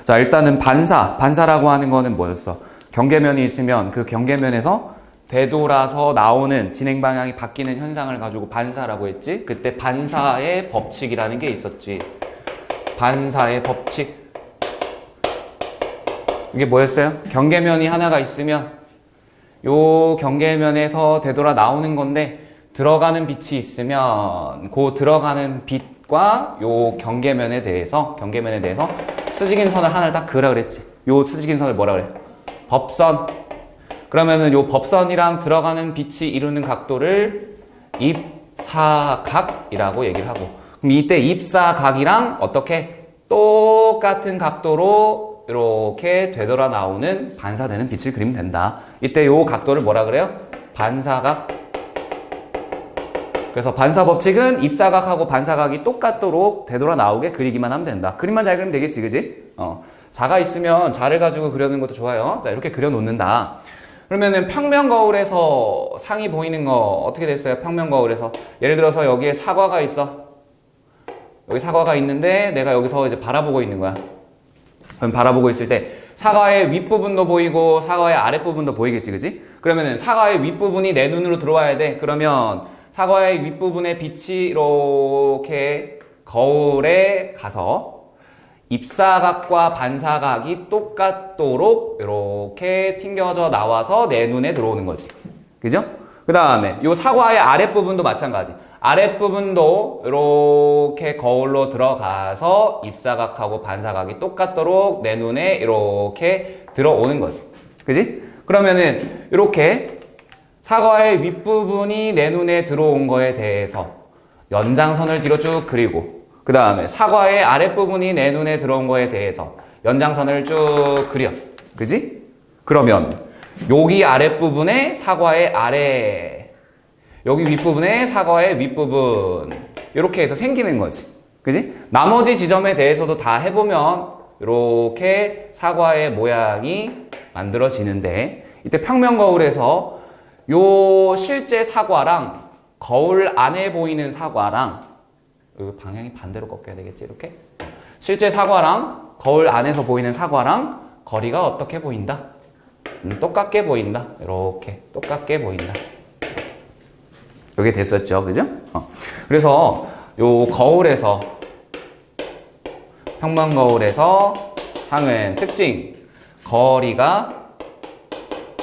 자, 일단은 반사라고 하는 거는 뭐였어? 경계면이 있으면 그 경계면에서 되돌아서 나오는 진행 방향이 바뀌는 현상을 가지고 반사라고 했지? 그때 반사의 법칙이라는 게 있었지. 반사의 법칙. 이게 뭐였어요? 경계면이 하나가 있으면 요 경계면에서 되돌아 나오는 건데 들어가는 빛이 있으면 그 들어가는 빛과 요 경계면에 대해서 수직인 선을 하나를 딱 그으라 그랬지. 요 수직인 선을 뭐라 그래? 법선. 그러면은 요 법선이랑 들어가는 빛이 이루는 각도를 입사각이라고 얘기를 하고, 그럼 이때 입사각이랑 어떻게 똑같은 각도로 이렇게 되돌아 나오는 반사되는 빛을 그리면 된다. 이때 요 각도를 뭐라 그래요? 반사각. 그래서 반사 법칙은 입사각하고 반사각이 똑같도록 되돌아 나오게 그리기만 하면 된다. 그림만 잘 그리면 되겠지, 그지? 자가 있으면 자를 가지고 그려는 것도 좋아요. 자, 이렇게 그려놓는다. 그러면은 평면 거울에서 상이 보이는 거 어떻게 됐어요? 평면 거울에서 예를 들어서 여기에 사과가 있어. 여기 사과가 있는데 내가 여기서 이제 바라보고 있는 거야. 그럼 바라보고 있을 때 사과의 윗부분도 보이고 사과의 아랫부분도 보이겠지, 그지? 그러면은 사과의 윗부분이 내 눈으로 들어와야 돼. 그러면 사과의 윗부분의 빛이 이렇게 거울에 가서 입사각과 반사각이 똑같도록 이렇게 튕겨져 나와서 내 눈에 들어오는 거지. 그죠? 그 다음에 이 사과의 아랫부분도 마찬가지. 아랫부분도 이렇게 거울로 들어가서 입사각하고 반사각이 똑같도록 내 눈에 이렇게 들어오는 거지. 그지? 그러면은 이렇게 사과의 윗부분이 내 눈에 들어온 거에 대해서 연장선을 뒤로 쭉 그리고, 그 다음에 사과의 아랫부분이 내 눈에 들어온 거에 대해서 연장선을 쭉 그려. 그지? 그러면 여기 아랫부분에 사과의 아래, 여기 윗부분에 사과의 윗부분, 이렇게 해서 생기는 거지. 그지? 나머지 지점에 대해서도 다 해보면 이렇게 사과의 모양이 만들어지는데, 이때 평면 거울에서 요 실제 사과랑 거울 안에 보이는 사과랑, 방향이 반대로 꺾여야 되겠지, 이렇게? 실제 사과랑 거울 안에서 보이는 사과랑 거리가 어떻게 보인다? 똑같게 보인다. 이렇게 똑같게 보인다. 이게 됐었죠, 그죠? 그래서 요 거울에서, 평면 거울에서 상은 특징, 거리가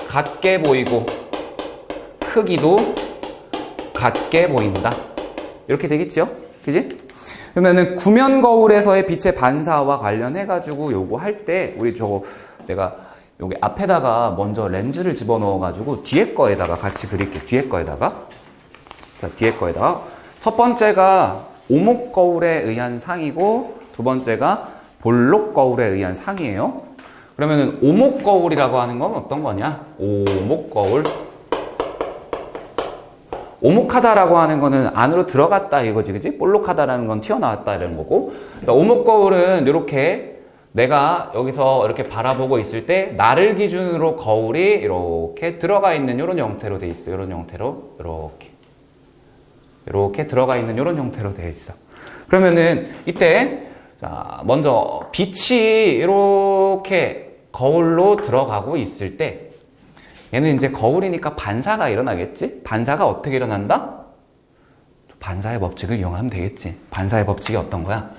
같게 보이고 크기도 같게 보인다. 이렇게 되겠죠? 그지? 그러면은 구면 거울에서의 빛의 반사와 관련해가지고 요거 할 때, 우리 저거 내가 여기 앞에다가 먼저 렌즈를 집어넣어가지고 뒤에 거에다가 같이 그릴게. 뒤에 거에다가. 자, 뒤에 거에다가. 첫 번째가 오목 거울에 의한 상이고, 두 번째가 볼록 거울에 의한 상이에요. 그러면은 오목 거울이라고 하는 건 어떤 거냐? 오목 거울. 오목하다라고 하는 거는 안으로 들어갔다 이거지, 그지? 볼록하다라는 건 튀어나왔다 이런 거고. 그러니까 오목 거울은 이렇게 내가 여기서 이렇게 바라보고 있을 때 나를 기준으로 거울이 이렇게 들어가 있는 이런 형태로 돼 있어. 이런 형태로 이렇게 들어가 있는 이런 형태로 돼 있어. 그러면은 이때 자, 먼저 빛이 이렇게 거울로 들어가고 있을 때, 얘는 이제 거울이니까 반사가 일어나겠지? 반사가 어떻게 일어난다? 반사의 법칙을 이용하면 되겠지. 반사의 법칙이 어떤 거야?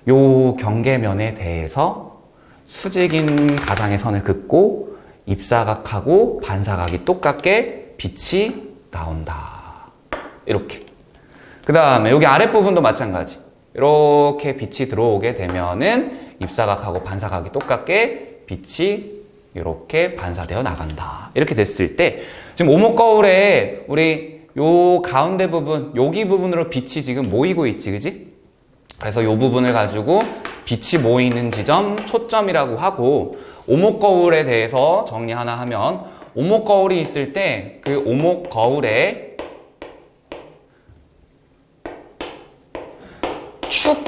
요 경계면에 대해서 수직인 가상의 선을 긋고 입사각하고 반사각이 똑같게 빛이 나온다. 이렇게. 그 다음에 여기 아랫부분도 마찬가지. 이렇게 빛이 들어오게 되면은 입사각하고 반사각이 똑같게 빛이 이렇게 반사되어 나간다. 이렇게 됐을 때 지금 오목 거울에 우리 요 가운데 부분, 여기 부분으로 빛이 지금 모이고 있지, 그지? 그래서 요 부분을 가지고 빛이 모이는 지점 초점이라고 하고, 오목 거울에 대해서 정리 하나 하면, 오목 거울이 있을 때 그 오목 거울에 축,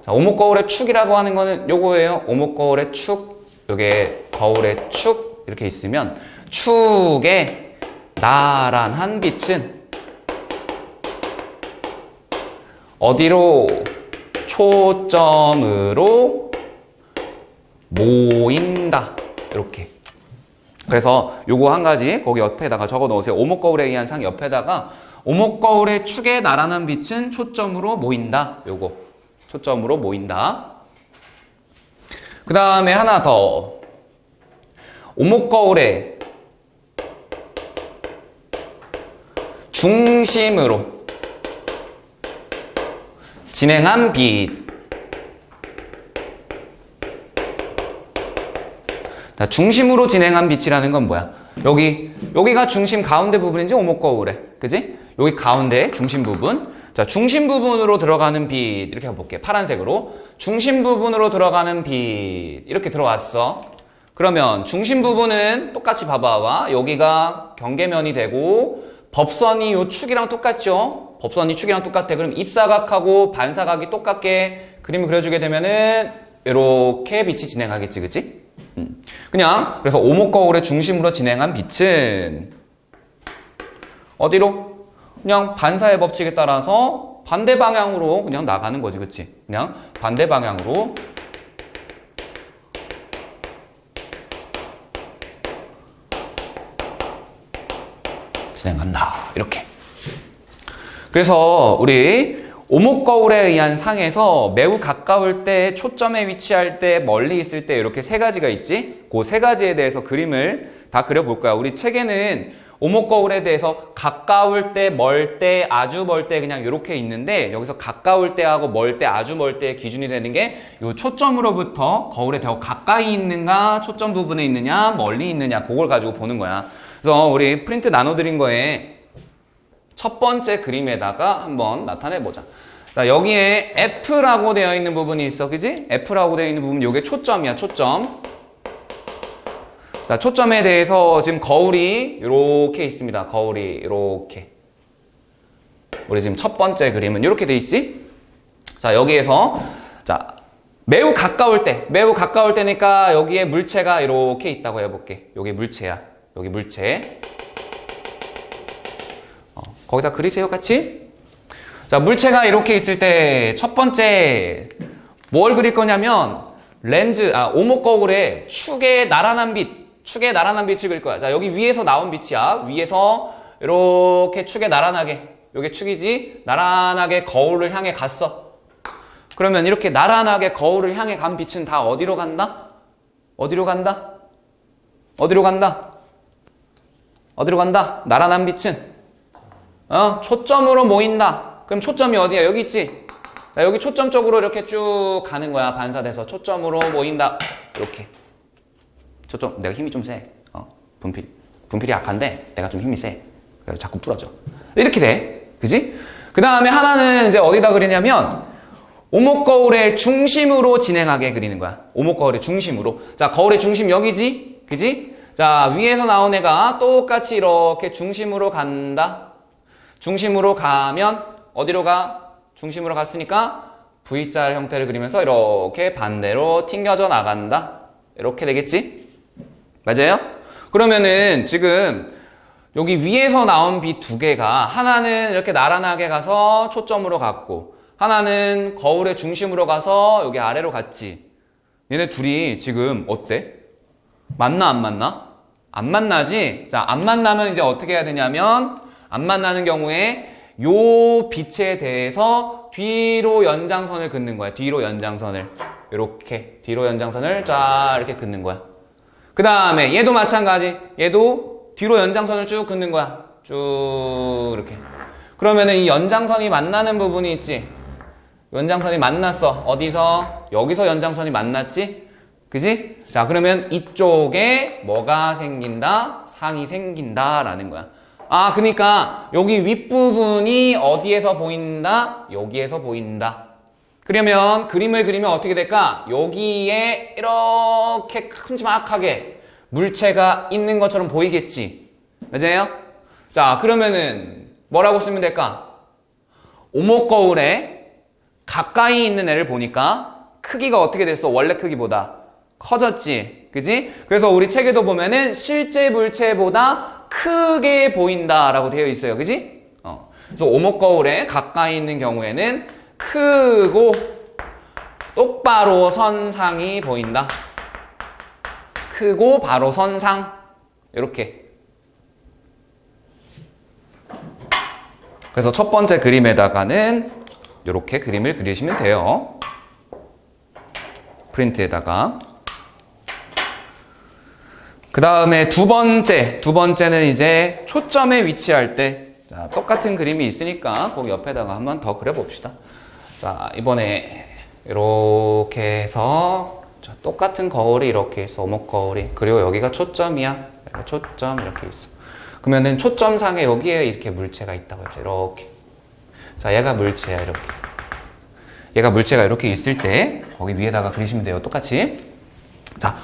자, 오목 거울의 축이라고 하는 거는 요거예요. 오목 거울의 축, 요게 거울의 축 이렇게 있으면 축의 나란한 빛은 어디로? 초점으로 모인다. 이렇게. 그래서 요거 한 가지 거기 옆에다가 적어 놓으세요. 오목거울에 의한 상 옆에다가 오목거울의 축에 나란한 빛은 초점으로 모인다. 요거. 초점으로 모인다. 그 다음에 하나 더. 오목거울의 중심으로 진행한 빛. 중심으로 진행한 빛이라는 건 뭐야? 여기가 중심 가운데 부분인지 오목거울에. 그지? 여기 가운데 중심 부분. 자, 중심 부분으로 들어가는 빛. 이렇게 해볼게. 파란색으로. 중심 부분으로 들어가는 빛. 이렇게 들어왔어. 그러면 중심 부분은 똑같이 봐봐봐. 여기가 경계면이 되고, 법선이 요 축이랑 똑같죠? 법선이 축이랑 똑같아. 그럼 입사각하고 반사각이 똑같게 그림을 그려주게 되면은, 이렇게 빛이 진행하겠지. 그치? 그냥 그래서 오목거울의 중심으로 진행한 빛은 어디로? 그냥 반사의 법칙에 따라서 반대 방향으로 그냥 나가는 거지. 그치? 그냥 반대 방향으로 진행한다. 이렇게. 그래서 우리 오목거울에 의한 상에서 매우 가까울 때, 초점에 위치할 때, 멀리 있을 때 이렇게 세 가지가 있지? 그 세 가지에 대해서 그림을 다 그려볼 거야. 우리 책에는 오목거울에 대해서 가까울 때, 멀 때, 아주 멀 때 그냥 이렇게 있는데 여기서 가까울 때하고 멀 때, 아주 멀 때의 기준이 되는 게 이 초점으로부터 거울에 더 가까이 있는가, 초점 부분에 있느냐, 멀리 있느냐 그걸 가지고 보는 거야. 그래서 우리 프린트 나눠드린 거에 첫 번째 그림에다가 한번 나타내보자. 자, 여기에 F라고 되어 있는 부분이 있어. 그지? F라고 되어 있는 부분, 요게 초점이야, 초점. 자, 초점에 대해서 지금 거울이 요렇게 있습니다. 거울이 요렇게. 우리 지금 첫 번째 그림은 요렇게 돼 있지? 자, 여기에서, 자, 매우 가까울 때니까 여기에 물체가 이렇게 있다고 해볼게. 여기 물체야. 여기 물체. 거기다 그리세요, 같이. 자, 물체가 이렇게 있을 때 첫 번째 뭘 그릴 거냐면 오목거울에 축에 나란한 빛을 그릴 거야. 자, 여기 위에서 나온 빛이야. 위에서 이렇게 축에 나란하게, 요게 축이지? 나란하게 거울을 향해 갔어. 그러면 이렇게 나란하게 거울을 향해 간 빛은 다 어디로 간다? 어디로 간다? 어디로 간다? 어디로 간다? 나란한 빛은 초점으로 모인다. 그럼 초점이 어디야? 여기 있지? 자, 여기 초점 쪽으로 이렇게 쭉 가는 거야. 반사돼서 초점으로 모인다. 이렇게. 초점, 내가 힘이 좀 세. 분필이 약한데 내가 좀 힘이 세. 그래서 자꾸 부러져. 이렇게 돼. 그지? 그 다음에 하나는 이제 어디다 그리냐면 오목거울의 중심으로 진행하게 그리는 거야. 오목거울의 중심으로. 자, 거울의 중심 여기지? 그지? 자, 위에서 나온 애가 똑같이 이렇게 중심으로 간다. 중심으로 가면 어디로 가? 중심으로 갔으니까 V자 형태를 그리면서 이렇게 반대로 튕겨져 나간다. 이렇게 되겠지? 맞아요? 그러면은 지금 여기 위에서 나온 빛 두 개가 하나는 이렇게 나란하게 가서 초점으로 갔고 하나는 거울의 중심으로 가서 여기 아래로 갔지. 얘네 둘이 지금 어때? 맞나 안 맞나? 안 만나지? 자, 안 만나면 이제 어떻게 해야 되냐면 안 만나는 경우에 요 빛에 대해서 뒤로 연장선을 긋는 거야. 뒤로 연장선을. 이렇게 뒤로 연장선을 쫙 이렇게 긋는 거야. 그 다음에 얘도 마찬가지. 얘도 뒤로 연장선을 쭉 긋는 거야. 쭉 이렇게. 그러면은 이 연장선이 만나는 부분이 있지. 연장선이 만났어. 어디서? 여기서 연장선이 만났지? 그지? 자, 그러면 이쪽에 뭐가 생긴다? 상이 생긴다라는 거야. 아, 그러니까 여기 윗부분이 어디에서 보인다? 여기에서 보인다. 그러면 그림을 그리면 어떻게 될까? 여기에 이렇게 큼지막하게 물체가 있는 것처럼 보이겠지. 맞아요? 자, 그러면은 뭐라고 쓰면 될까? 오목거울에 가까이 있는 애를 보니까 크기가 어떻게 됐어? 원래 크기보다 커졌지. 그지? 그래서 우리 책에도 보면은 실제 물체보다 크게 보인다라고 되어 있어요. 그지? 그래서 오목거울에 가까이 있는 경우에는 크고 똑바로 선 상이 보인다. 크고 바로 선상 이렇게. 그래서 첫 번째 그림에다가는 이렇게 그림을 그리시면 돼요. 프린트에다가. 그 다음에 두 번째는 이제 초점에 위치할 때, 자, 똑같은 그림이 있으니까 거기 옆에다가 한번 더 그려봅시다. 자, 이번에 이렇게 해서 똑같은 거울이 이렇게 있어. 오목 거울이. 그리고 여기가 초점이야. 초점 이렇게 있어. 그러면은 초점상에 여기에 이렇게 물체가 있다고 해보세요. 이렇게. 자, 얘가 물체야. 이렇게. 얘가 물체가 이렇게 있을 때 거기 위에다가 그리시면 돼요. 똑같이. 자,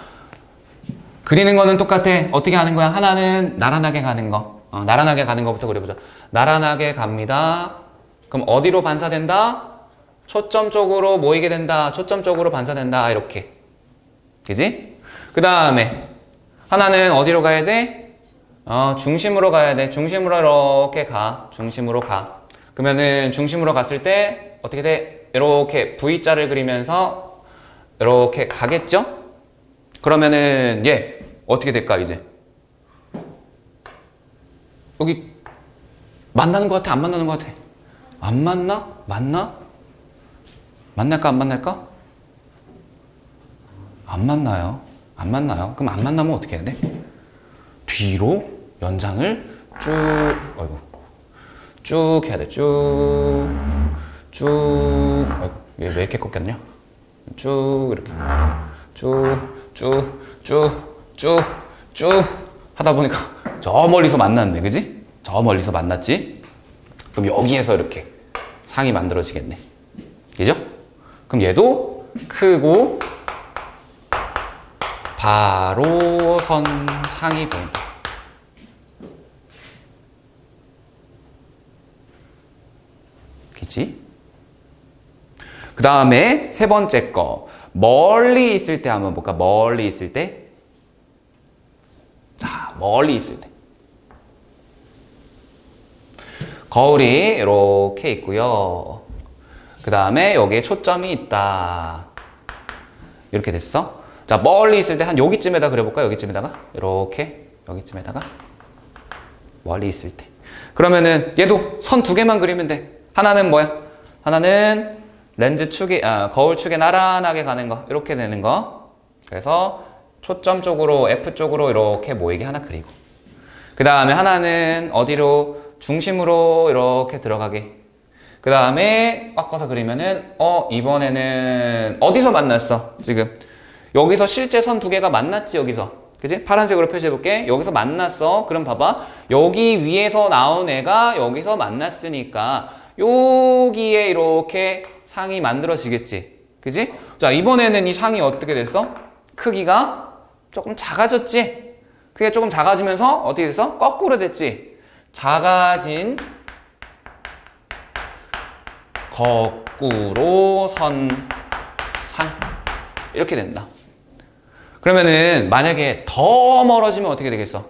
그리는 거는 똑같아. 어떻게 하는 거야? 하나는 나란하게 가는 거. 나란하게 가는 거부터 그려보자. 나란하게 갑니다. 그럼 어디로 반사된다? 초점 쪽으로 모이게 된다. 초점 쪽으로 반사된다. 이렇게. 그지? 그 다음에 하나는 어디로 가야 돼? 중심으로 가야 돼. 중심으로 이렇게 가. 중심으로 가. 그러면은 중심으로 갔을 때 어떻게 돼? 이렇게 V자를 그리면서 이렇게 가겠죠? 그러면은 얘 어떻게 될까 이제? 여기 만나는 것 같아? 안 만나는 것 같아? 안 만나? 만나? 만날까 안 만날까? 안 만나요. 안 만나요. 그럼 안 만나면 어떻게 해야 돼? 뒤로 연장을 쭉, 아이고, 쭉 해야 돼. 쭉, 아이고, 얘 왜 이렇게 꺾였냐? 쭉 이렇게, 쭉 하다 보니까 저 멀리서 만났네, 그지? 저 멀리서 만났지? 그럼 여기에서 이렇게 상이 만들어지겠네. 그죠? 그럼 얘도 크고 바로 선상이 보인다. 그치? 그 다음에 세 번째 거. 멀리 있을 때 한번 볼까? 멀리 있을 때. 자, 멀리 있을 때. 거울이 이렇게 있고요. 그 다음에 여기에 초점이 있다. 이렇게 됐어. 자, 멀리 있을 때 한 여기쯤에다 그려볼까? 여기쯤에다가. 이렇게. 여기쯤에다가. 멀리 있을 때. 그러면은 얘도 선 두 개만 그리면 돼. 하나는 뭐야? 하나는 렌즈 축이, 거울 축에 나란하게 가는 거. 이렇게 되는 거. 그래서 초점 쪽으로, F 쪽으로 이렇게 모이게 하나 그리고. 그 다음에 하나는 어디로? 중심으로 이렇게 들어가게. 그 다음에 바꿔서 그리면은, 이번에는 어디서 만났어? 지금. 여기서 실제 선 두 개가 만났지, 여기서. 그치? 파란색으로 표시해볼게. 여기서 만났어. 그럼 봐봐. 여기 위에서 나온 애가 여기서 만났으니까, 여기에 이렇게 상이 만들어지겠지. 그치? 자, 이번에는 이 상이 어떻게 됐어? 크기가 조금 작아졌지? 크기가 조금 작아지면서 어떻게 됐어? 거꾸로 됐지? 작아진 거꾸로 선 상. 이렇게 된다. 그러면은 만약에 더 멀어지면 어떻게 되겠어?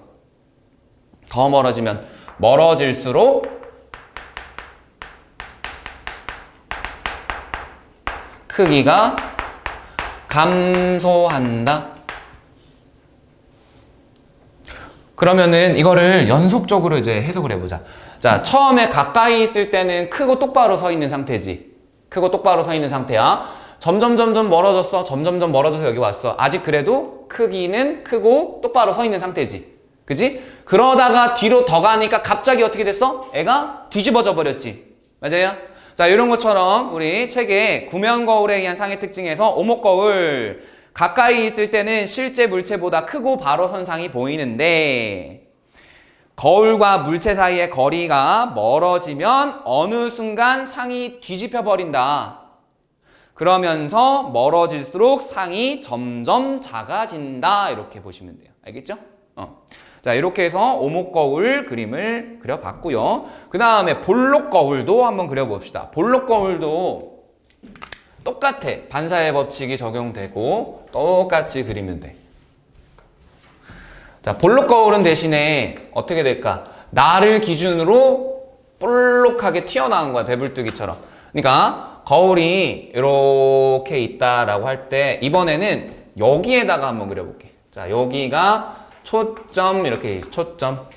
더 멀어지면 멀어질수록 크기가 감소한다. 그러면은 이거를 연속적으로 이제 해석을 해보자. 자, 처음에 가까이 있을 때는 크고 똑바로 서 있는 상태지. 크고 똑바로 서 있는 상태야. 점점 멀어졌어. 점점 멀어져서 여기 왔어. 아직 그래도 크기는 크고 똑바로 서 있는 상태지. 그지? 그러다가 뒤로 더 가니까 갑자기 어떻게 됐어? 애가 뒤집어져 버렸지. 맞아요? 자, 이런 것처럼 우리 책에 구면 거울에 의한 상의 특징에서 오목 거울, 가까이 있을 때는 실제 물체보다 크고 바로 선상이 보이는데 거울과 물체 사이의 거리가 멀어지면 어느 순간 상이 뒤집혀 버린다. 그러면서 멀어질수록 상이 점점 작아진다. 이렇게 보시면 돼요. 알겠죠? 자, 이렇게 해서 오목 거울 그림을 그려봤고요. 그 다음에 볼록 거울도 한번 그려봅시다. 볼록 거울도 똑같아. 반사의 법칙이 적용되고 똑같이 그리면 돼. 자, 볼록 거울은 대신에 어떻게 될까? 나를 기준으로 볼록하게 튀어나온 거야. 배불뚝이처럼. 그러니까 거울이 이렇게 있다라고 할 때 이번에는 여기에다가 한번 그려볼게. 자, 여기가 초점 이렇게 있어. 초점.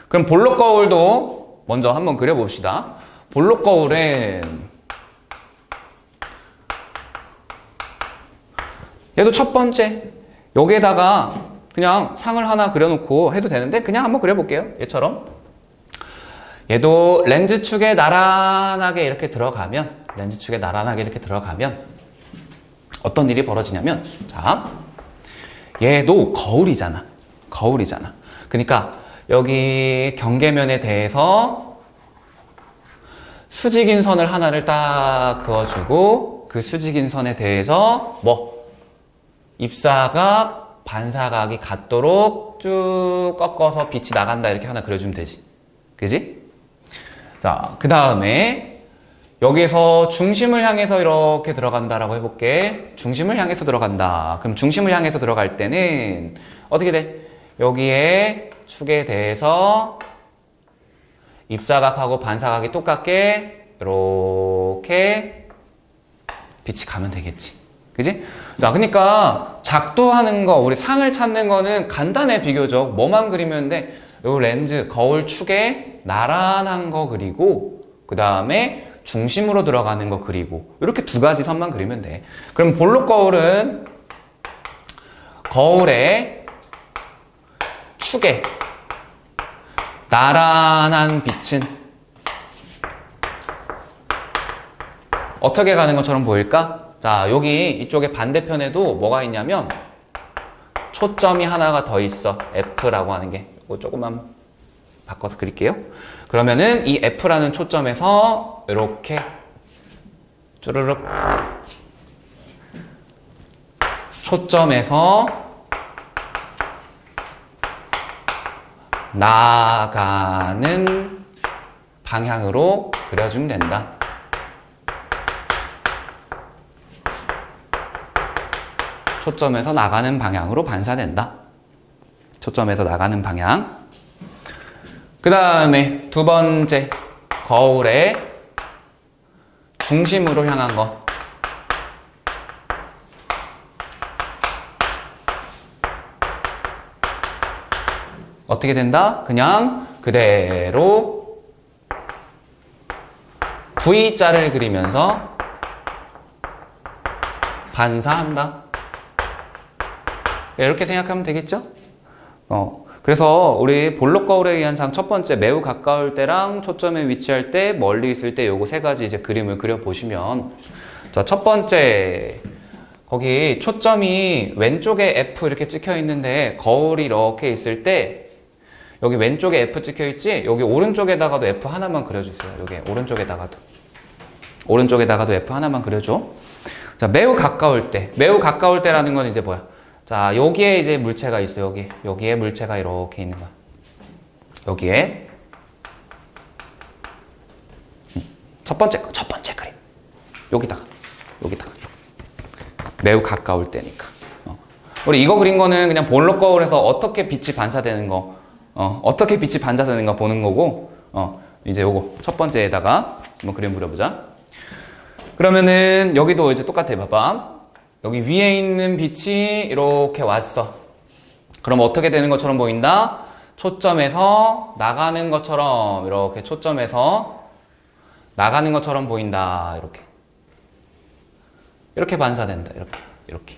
그럼 볼록 거울도 먼저 한번 그려봅시다. 볼록 거울은 얘도 첫 번째 여기에다가 그냥 상을 하나 그려놓고 해도 되는데 그냥 한번 그려볼게요. 얘처럼 얘도 렌즈 축에 나란하게 이렇게 들어가면 어떤 일이 벌어지냐면 자, 얘도 거울이잖아. 그러니까 여기 경계면에 대해서 수직인 선을 하나를 딱 그어주고 그 수직인 선에 대해서 입사각, 반사각이 같도록 쭉 꺾어서 빛이 나간다 이렇게 하나 그려주면 되지. 그지? 자, 그 다음에 여기서 중심을 향해서 이렇게 들어간다라고 해볼게. 중심을 향해서 들어간다. 그럼 중심을 향해서 들어갈 때는 어떻게 돼? 여기에 축에 대해서 입사각하고 반사각이 똑같게 이렇게 빛이 가면 되겠지. 그지? 자, 그러니까 작도하는 거, 우리 상을 찾는 거는 간단해, 비교적. 뭐만 그리면 돼? 요 렌즈, 거울 축에 나란한 거 그리고, 그 다음에 중심으로 들어가는 거 그리고, 이렇게 두 가지 선만 그리면 돼. 그럼 볼록 거울은 거울의 축에 나란한 빛은 어떻게 가는 것처럼 보일까? 자, 여기 이쪽에 반대편에도 뭐가 있냐면 초점이 하나가 더 있어. F라고 하는 게. 이거 조금만 바꿔서 그릴게요. 그러면은 이 F라는 초점에서 이렇게 쭈르륵 초점에서 나가는 방향으로 그려주면 된다. 초점에서 나가는 방향으로 반사된다. 초점에서 나가는 방향. 그 다음에 두 번째, 거울의 중심으로 향한 거. 어떻게 된다? 그냥 그대로 V자를 그리면서 반사한다. 이렇게 생각하면 되겠죠? 그래서 우리 볼록 거울에 의한 상 첫 번째, 매우 가까울 때랑 초점에 위치할 때, 멀리 있을 때 요거 세 가지 이제 그림을 그려보시면, 자, 첫 번째, 거기 초점이 왼쪽에 F 이렇게 찍혀 있는데, 거울이 이렇게 있을 때, 여기 왼쪽에 F 찍혀 있지? 여기 오른쪽에다가도 F 하나만 그려주세요. 여기 오른쪽에다가도 F 하나만 그려줘. 자, 매우 가까울 때라는 건 이제 뭐야? 자, 여기에 이제 물체가 있어. 여기에 물체가 이렇게 있는 거야. 여기에 첫 번째 그림. 여기다가 매우 가까울 때니까. 우리 이거 그린 거는 그냥 볼록 거울에서 어떻게 빛이 반사되는 거, 보는 거고, 이제 요거 첫 번째에다가 한번 그림 그려보자. 그러면은 여기도 이제 똑같아. 봐봐. 여기 위에 있는 빛이 이렇게 왔어. 그럼 어떻게 되는 것처럼 보인다? 초점에서 나가는 것처럼, 이렇게 초점에서 나가는 것처럼 보인다. 이렇게 반사된다. 이렇게.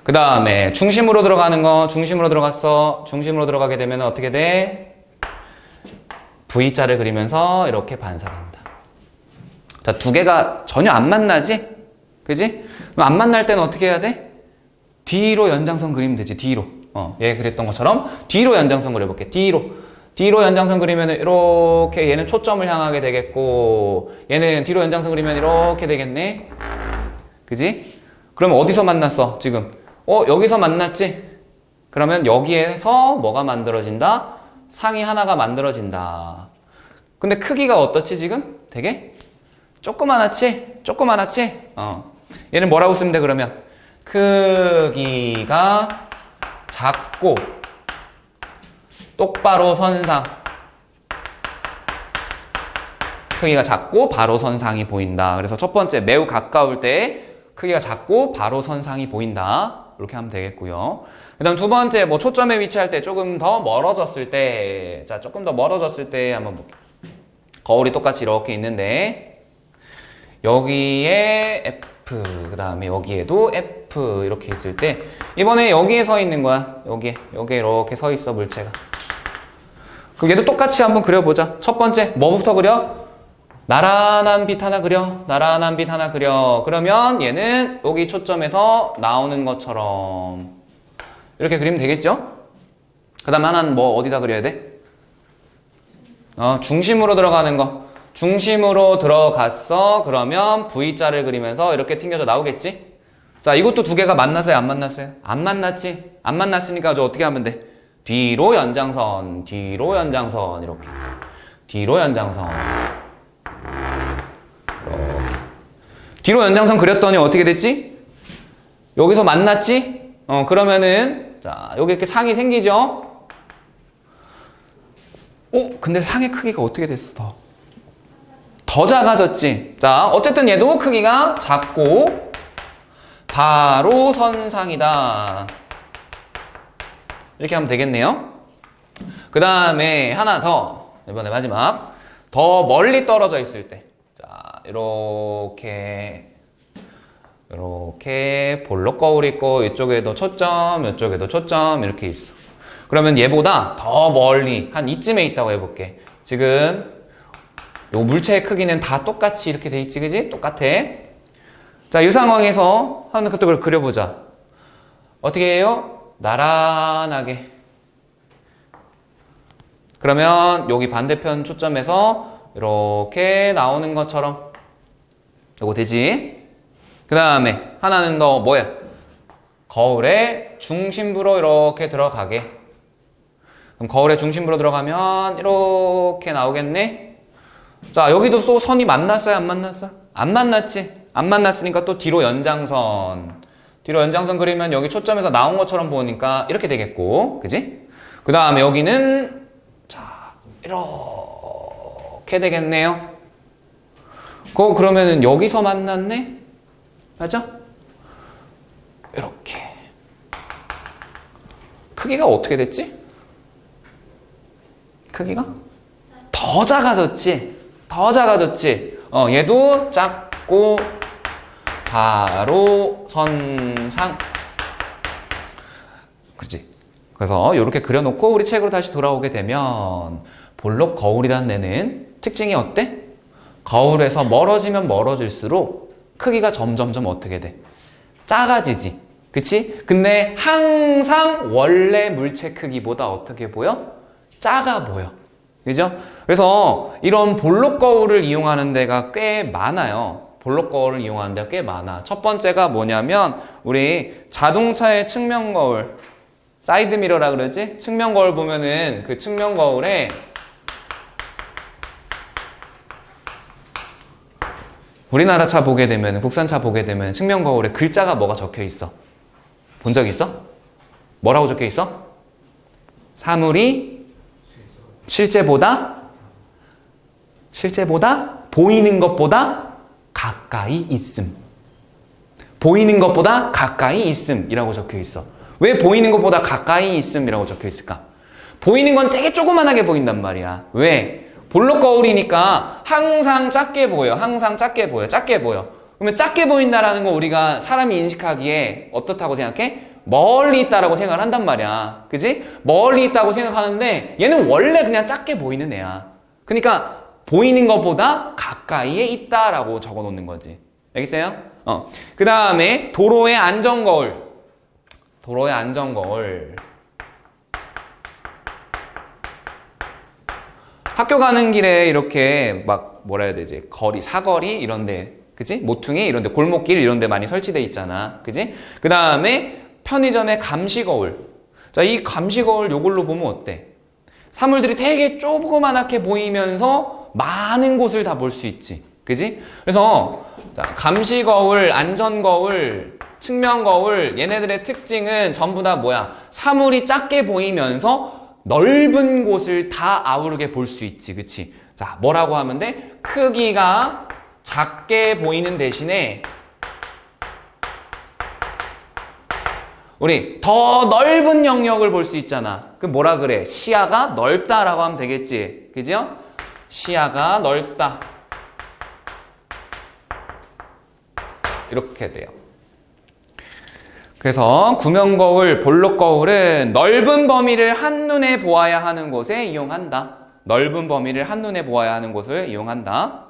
그 다음에 중심으로 들어가는 거, 중심으로 들어갔어. 중심으로 들어가게 되면 어떻게 돼? V자를 그리면서 이렇게 반사한다. 자, 두 개가 전혀 안 만나지? 그지? 그럼 안 만날 때는 어떻게 해야 돼? 뒤로 연장선 그리면 되지. 뒤로. 얘 그랬던 것처럼 뒤로 연장선 그려볼게. 뒤로 연장선 그리면 이렇게 얘는 초점을 향하게 되겠고, 얘는 뒤로 연장선 그리면 이렇게 되겠네. 그지? 그럼 어디서 만났어? 지금 여기서 만났지? 그러면 여기에서 뭐가 만들어진다? 상이 하나가 만들어진다. 근데 크기가 어떻지 지금? 되게 조그만하지? 얘는 뭐라고 쓰면 돼 그러면? 크기가 작고 똑바로 선상. 크기가 작고 바로 선상이 보인다. 그래서 첫 번째, 매우 가까울 때 크기가 작고 바로 선상이 보인다. 이렇게 하면 되겠고요. 그 다음 두 번째, 뭐 초점에 위치할 때 조금 더 멀어졌을 때, 자, 조금 더 멀어졌을 때 한번 볼게요. 거울이 똑같이 이렇게 있는데, 여기에 F, 그 다음에 여기에도 F 이렇게 있을 때, 이번에 여기에 서 있는 거야. 여기에 이렇게 서 있어, 물체가. 그럼 얘도 똑같이 한번 그려보자. 첫 번째, 뭐부터 그려? 나란한 빛 하나 그려. 나란한 빛 하나 그려. 그러면 얘는 여기 초점에서 나오는 것처럼 이렇게 그리면 되겠죠? 그 다음 하나는 뭐 어디다 그려야 돼? 중심으로 들어가는 거. 중심으로 들어갔어. 그러면 V자를 그리면서 이렇게 튕겨져 나오겠지? 자, 이것도 두 개가 만났어요? 안 만났어요? 안 만났지? 안 만났으니까 저 어떻게 하면 돼? 뒤로 연장선, 뒤로 연장선, 이렇게. 뒤로 연장선. 이렇게. 뒤로 연장선 그렸더니 어떻게 됐지? 여기서 만났지? 그러면은, 자, 여기 이렇게 상이 생기죠? 근데 상의 크기가 어떻게 됐어? 더 작아졌지? 자, 어쨌든 얘도 크기가 작고, 바로 선상이다. 이렇게 하면 되겠네요. 그 다음에 하나 더, 이번에 마지막. 더 멀리 떨어져 있을 때. 자, 이렇게 볼록 거울이 있고, 이쪽에도 초점, 이쪽에도 초점, 이렇게 있어. 그러면 얘보다 더 멀리, 한 이쯤에 있다고 해볼게. 지금, 요 물체의 크기는 다 똑같이 이렇게 돼 있지, 그지? 똑같아. 자, 이 상황에서 하나 그걸 그려보자. 어떻게 해요? 나란하게. 그러면 여기 반대편 초점에서 이렇게 나오는 것처럼 요거 되지? 그 다음에 하나는 더 뭐야? 거울의 중심부로 이렇게 들어가게. 그럼 거울의 중심부로 들어가면 이렇게 나오겠네? 자, 여기도 또 선이 만났어요? 안 만났어? 안 만났지? 안 만났으니까 또 뒤로 연장선. 뒤로 연장선 그리면 여기 초점에서 나온 것처럼 보니까 이렇게 되겠고, 그지? 그 다음에 여기는, 자, 이렇게 되겠네요. 그러면은 여기서 만났네? 맞아? 이렇게. 크기가 어떻게 됐지? 크기가? 더 작아졌지? 더 작아졌지? 얘도 작고, 바로 선상. 그치? 그래서 이렇게 그려놓고 우리 책으로 다시 돌아오게 되면 볼록 거울이라는 애는 특징이 어때? 거울에서 멀어지면 멀어질수록 크기가 점점점 어떻게 돼? 작아지지. 그치? 근데 항상 원래 물체 크기보다 어떻게 보여? 작아 보여. 그죠? 그래서 이런 볼록 거울을 이용하는 데가 꽤 많아요. 볼록 거울을 이용하는 데가 꽤 많아. 첫 번째가 뭐냐면 우리 자동차의 측면 거울, 사이드 미러라 그러지? 측면 거울 보면은 그 측면 거울에 우리나라 차 보게 되면, 국산차 보게 되면 측면 거울에 글자가 뭐가 적혀 있어? 본 적 있어? 뭐라고 적혀 있어? 사물이 실제보다 보이는 것보다 가까이 있음. 보이는 것보다 가까이 있음이라고 적혀 있어. 왜 보이는 것보다 가까이 있음이라고 적혀 있을까? 보이는 건 되게 조그만하게 보인단 말이야. 왜? 볼록 거울이니까 항상 작게 보여. 항상 작게 보여. 작게 보여. 그러면 작게 보인다라는 거 우리가 사람이 인식하기에 어떻다고 생각해? 멀리 있다라고 생각을 한단 말이야. 그지? 멀리 있다고 생각하는데 얘는 원래 그냥 작게 보이는 애야. 그러니까 보이는 것보다 가까이에 있다라고 적어 놓는 거지. 알겠어요? 그 다음에 도로의 안전거울. 도로의 안전거울. 학교 가는 길에 이렇게 막 뭐라 해야 되지? 사거리 이런데, 그치? 모퉁이 이런데, 골목길 이런데 많이 설치돼 있잖아. 그치? 그 다음에 편의점의 감시거울. 자, 이 감시거울 요걸로 보면 어때? 사물들이 되게 조그만하게 보이면서 많은 곳을 다 볼 수 있지. 그지? 그래서 자, 감시거울, 안전거울, 측면거울 얘네들의 특징은 전부 다 뭐야? 사물이 작게 보이면서 넓은 곳을 다 아우르게 볼 수 있지. 그치? 자, 뭐라고 하면 돼? 크기가 작게 보이는 대신에 우리 더 넓은 영역을 볼 수 있잖아. 그 뭐라 그래? 시야가 넓다라고 하면 되겠지. 그죠? 시야가 넓다. 이렇게 돼요. 그래서 구명거울, 볼록거울은 넓은 범위를 한눈에 보아야 하는 곳에 이용한다. 넓은 범위를 한눈에 보아야 하는 곳을 이용한다.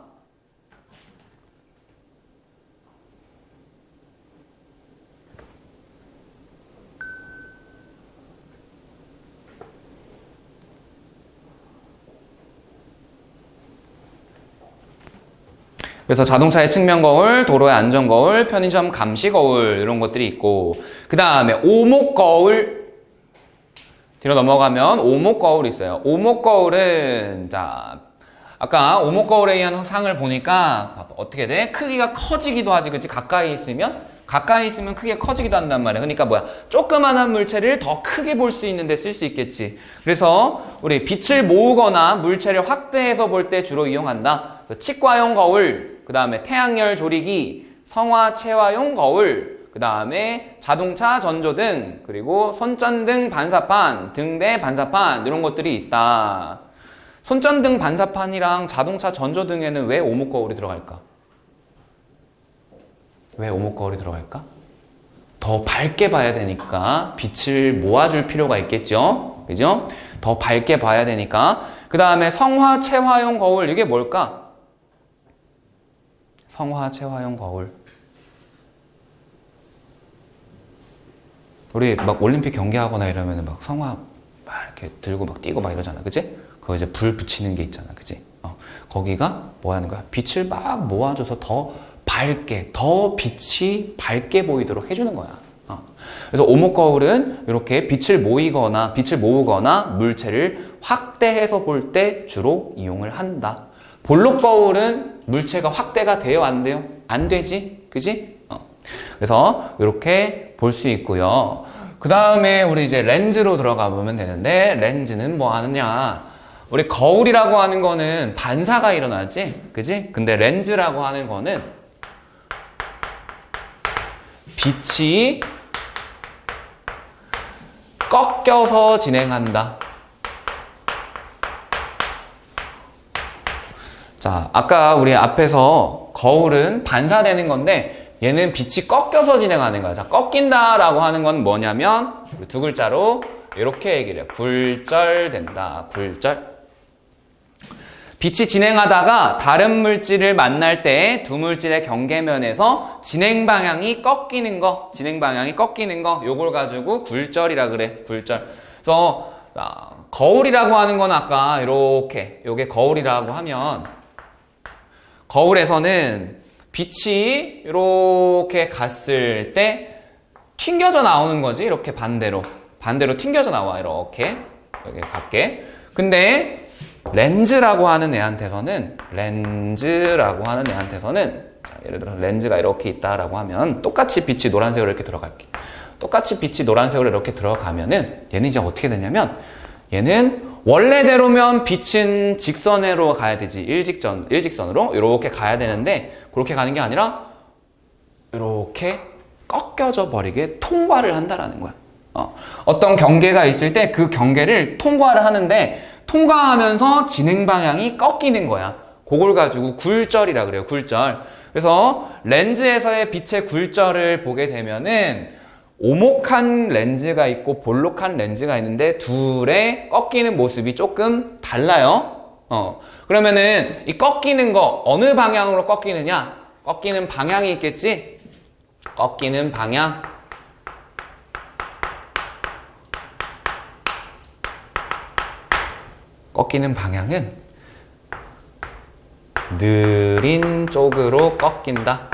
그래서 자동차의 측면거울, 도로의 안전거울, 편의점 감시거울 이런 것들이 있고, 그 다음에 오목거울, 뒤로 넘어가면 오목거울이 있어요. 오목거울은 자 아까 오목거울에 의한 상을 보니까 어떻게 돼? 크기가 커지기도 하지, 그치? 가까이 있으면 크기가 커지기도 한단 말이야. 그러니까 뭐야? 조그만한 물체를 더 크게 볼 수 있는데 쓸 수 있겠지. 그래서 우리 빛을 모으거나 물체를 확대해서 볼 때 주로 이용한다. 그래서 치과용 거울, 그 다음에 태양열 조리기, 성화체화용 거울, 그 다음에 자동차 전조등, 그리고 손전등 반사판, 등대 반사판 이런 것들이 있다. 손전등 반사판이랑 자동차 전조등에는 왜 오목거울이 들어갈까? 왜 오목거울이 들어갈까? 더 밝게 봐야 되니까 빛을 모아줄 필요가 있겠죠? 그죠? 더 밝게 봐야 되니까. 그 다음에 성화체화용 거울, 이게 뭘까? 성화체화용 거울. 우리 막 올림픽 경기하거나 이러면은 막 성화 막 이렇게 들고 막 뛰고 막 이러잖아. 그치? 그거 이제 불 붙이는 게 있잖아. 그치? 거기가 뭐 하는 거야? 빛을 막 모아줘서 더 밝게, 더 빛이 밝게 보이도록 해주는 거야. 그래서 오목거울은 이렇게 빛을 모으거나 물체를 확대해서 볼 때 주로 이용을 한다. 볼록거울은 물체가 확대가 돼요? 안 돼요? 안 되지? 그지? 그래서 이렇게 볼 수 있고요. 그 다음에 우리 이제 렌즈로 들어가 보면 되는데, 렌즈는 뭐 하느냐? 우리 거울이라고 하는 거는 반사가 일어나지? 그지? 근데 렌즈라고 하는 거는 빛이 꺾여서 진행한다. 자, 아까 우리 앞에서 거울은 반사되는 건데 얘는 빛이 꺾여서 진행하는 거야. 자, 꺾인다라고 하는 건 뭐냐면 두 글자로 이렇게 얘기를 해요. 굴절된다. 굴절. 빛이 진행하다가 다른 물질을 만날 때 두 물질의 경계면에서 진행 방향이 꺾이는 거, 요걸 가지고 굴절이라 그래. 굴절. 그래서 거울이라고 하는 건 아까 요게 거울이라고 하면 거울에서는 빛이 이렇게 갔을 때 튕겨져 나오는 거지. 이렇게 반대로 튕겨져 나와. 이렇게 여기 밖에. 근데 렌즈라고 하는 애한테서는 자, 예를 들어 렌즈가 이렇게 있다라고 하면 똑같이 빛이 노란색으로 이렇게 들어갈게. 똑같이 빛이 노란색으로 이렇게 들어가면은 얘는 이제 어떻게 되냐면 얘는 원래대로면 빛은 직선으로 가야 되지. 일직선으로 이렇게 가야 되는데 그렇게 가는 게 아니라 이렇게 꺾여져 버리게 통과를 한다라는 거야. 어떤 경계가 있을 때 그 경계를 통과를 하는데 통과하면서 진행 방향이 꺾이는 거야. 그걸 가지고 굴절이라 그래요. 굴절. 그래서 렌즈에서의 빛의 굴절을 보게 되면은 오목한 렌즈가 있고 볼록한 렌즈가 있는데 둘의 꺾이는 모습이 조금 달라요. 그러면은 이 꺾이는 거 어느 방향으로 꺾이느냐? 꺾이는 방향이 있겠지? 꺾이는 방향. 꺾이는 방향은 느린 쪽으로 꺾인다.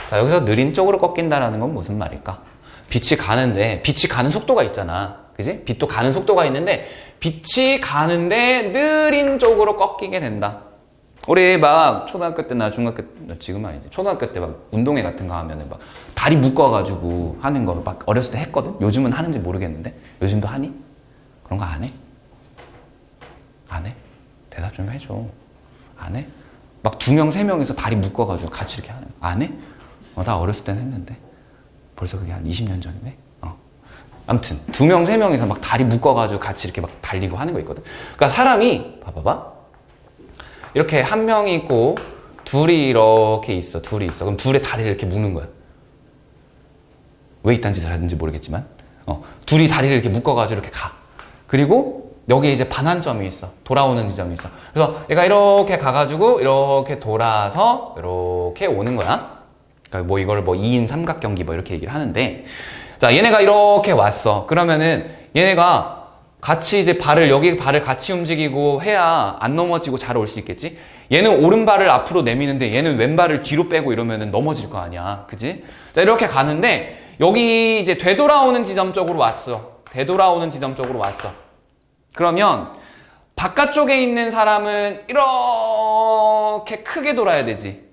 자, 여기서 느린 쪽으로 꺾인다라는 건 무슨 말일까? 빛이 가는 속도가 있잖아. 그지? 빛도 가는 속도가 있는데, 빛이 가는데 느린 쪽으로 꺾이게 된다. 우리 막 초등학교 때나 중학교 때, 지금은 아니지. 초등학교 때 막 운동회 같은 거 하면은 막 다리 묶어가지고 하는 거 막 어렸을 때 했거든? 요즘은 하는지 모르겠는데. 요즘도 하니? 그런 거 안 해? 안 해? 대답 좀 해줘. 안 해? 막 2명, 3명이서 다리 묶어가지고 같이 이렇게 하는 거. 안 해? 나 어렸을 땐 했는데. 벌써 그게 한 20년 전이네? 아무튼 2명, 3명이서 막 다리 묶어가지고 같이 이렇게 막 달리고 하는 거 있거든. 그러니까 사람이 봐봐. 이렇게 한 명이 있고 둘이 이렇게 있어. 둘이 있어. 그럼 둘의 다리를 이렇게 묶는 거야. 왜 이딴 짓을 하는지 모르겠지만 둘이 다리를 이렇게 묶어가지고 이렇게 가. 그리고 여기에 이제 반환점이 있어. 돌아오는 지점이 있어. 그래서 얘가 이렇게 가가지고 이렇게 돌아서 이렇게 오는 거야. 그러니까 뭐 이걸 뭐 2인 삼각경기 뭐 이렇게 얘기를 하는데, 자, 얘네가 이렇게 왔어. 그러면은 얘네가 같이 이제 여기 발을 같이 움직이고 해야 안 넘어지고 잘 올 수 있겠지? 얘는 오른발을 앞으로 내미는데 얘는 왼발을 뒤로 빼고 이러면은 넘어질 거 아니야. 그지? 자, 이렇게 가는데 여기 이제 되돌아오는 지점 쪽으로 왔어. 되돌아오는 지점 쪽으로 왔어. 그러면 바깥쪽에 있는 사람은 이렇게 크게 돌아야 되지.